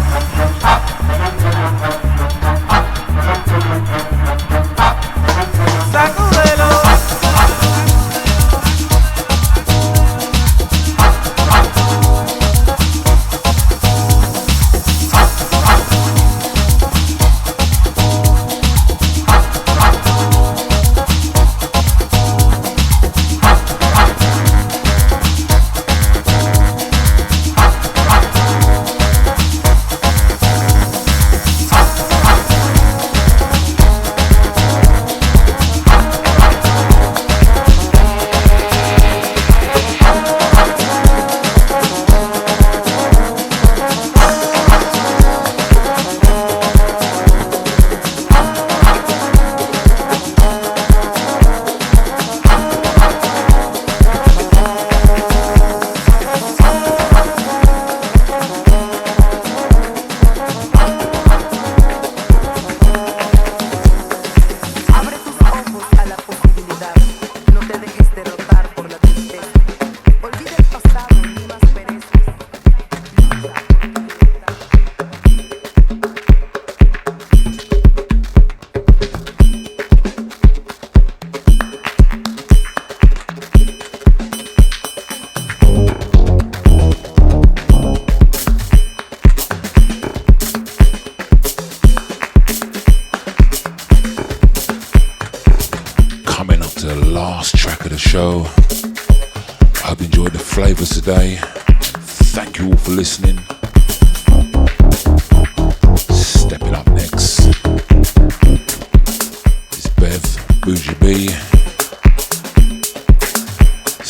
show. I hope you enjoyed the flavors today. Thank you all for listening. Stepping up next is Bev Bougie B.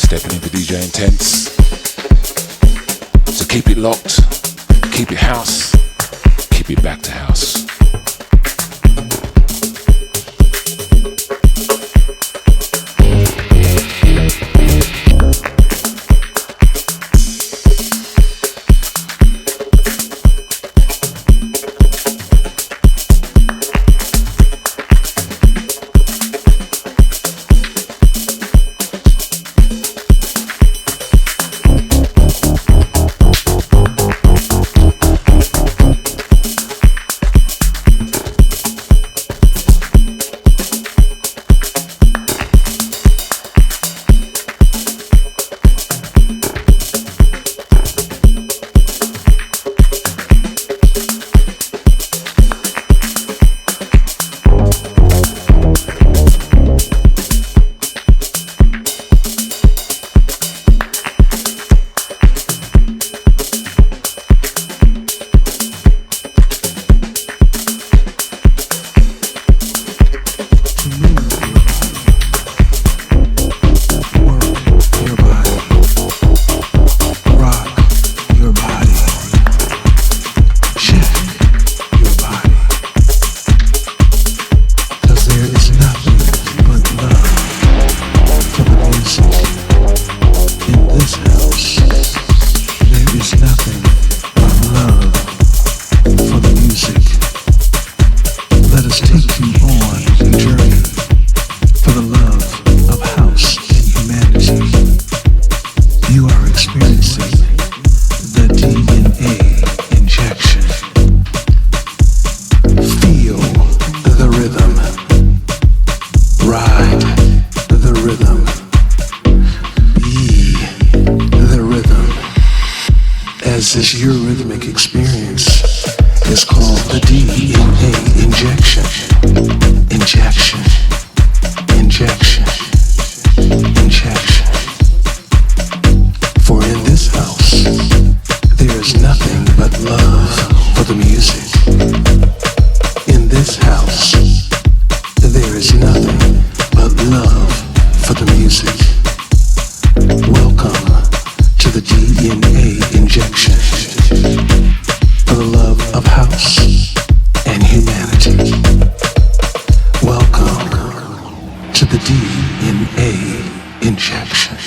Stepping in for DJ Intense. So keep it locked, keep it house, keep it back to house. This Eurorhythmic experience is called the DNA injection. Injection. Injection. Injection. For in this house, there is nothing but love for the music. In this house, there is nothing but love for the music. Welcome to the DNA injection for the love of house and humanity. Welcome to the DNA injection.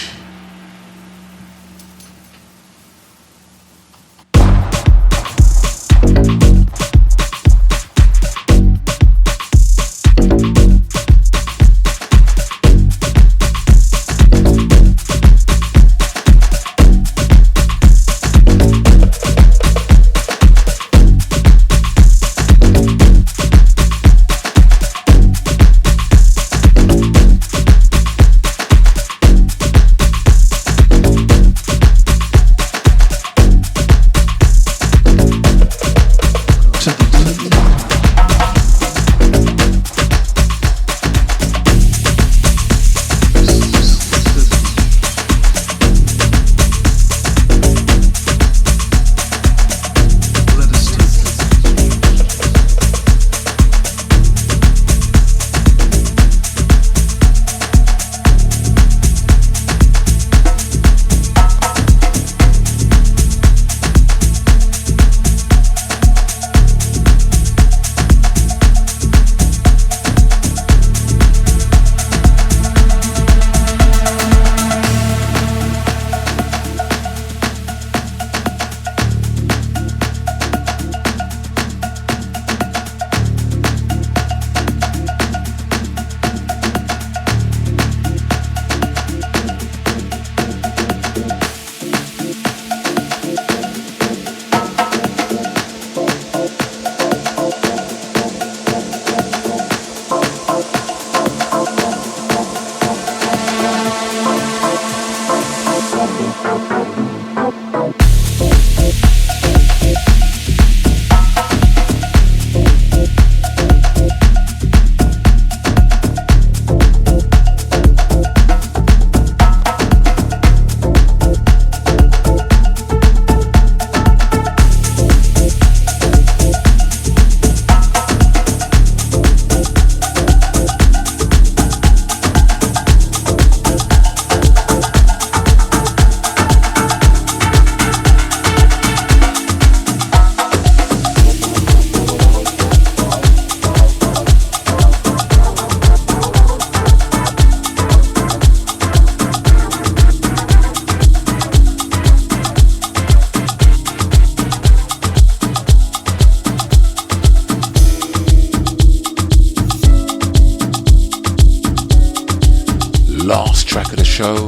show.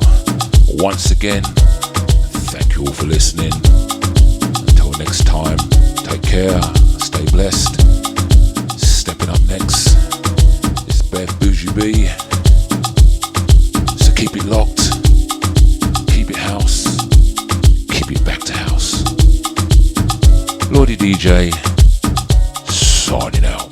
Once again, thank you all for listening. Until next time, take care, stay blessed. Stepping up next is Bev Bougie B. So keep it locked, keep it house, keep it back to house. LloydyDj, signing out.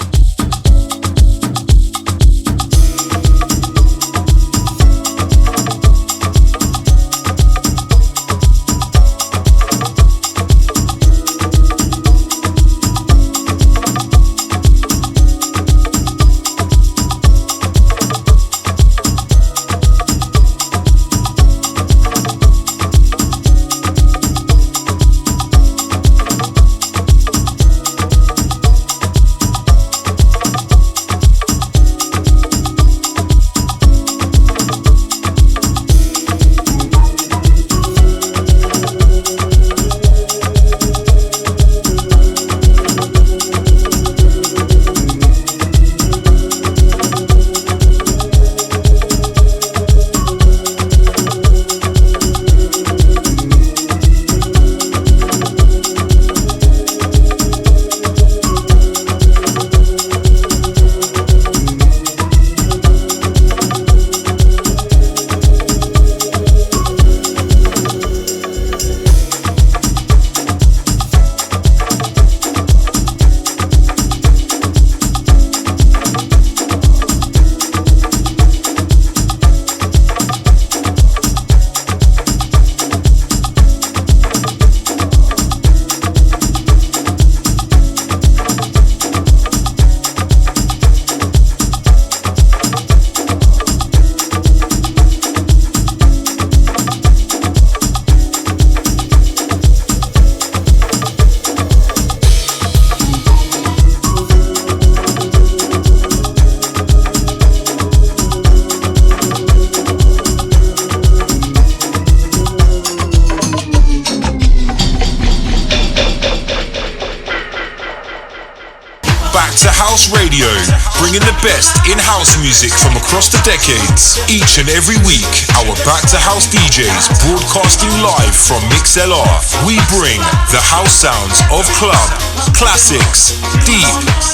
Radio, bringing the best in-house music from across the decades. Each and every week, our Back to House DJs broadcasting live from MixLR. We bring the house sounds of club, classics, deep,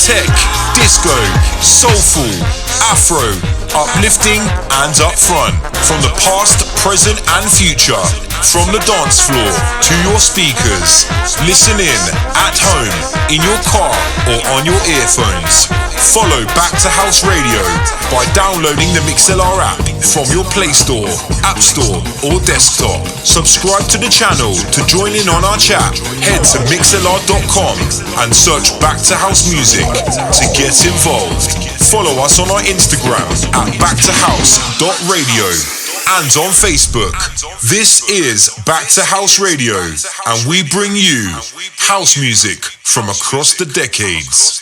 tech, disco, soulful, Afro, uplifting and upfront. From the past, present and future. From the dance floor to your speakers. Listen in, at home, in your car or on your earphones. Follow Back to House Radio by downloading the MixLR app from your Play Store, App Store or desktop. Subscribe to the channel to join in on our chat. Head to mixlr.com and search Back to House Music to get involved. Follow us on our Instagram at backtohouse.radio. and on Facebook. This is Back to House Radio, and we bring you house music from across the decades.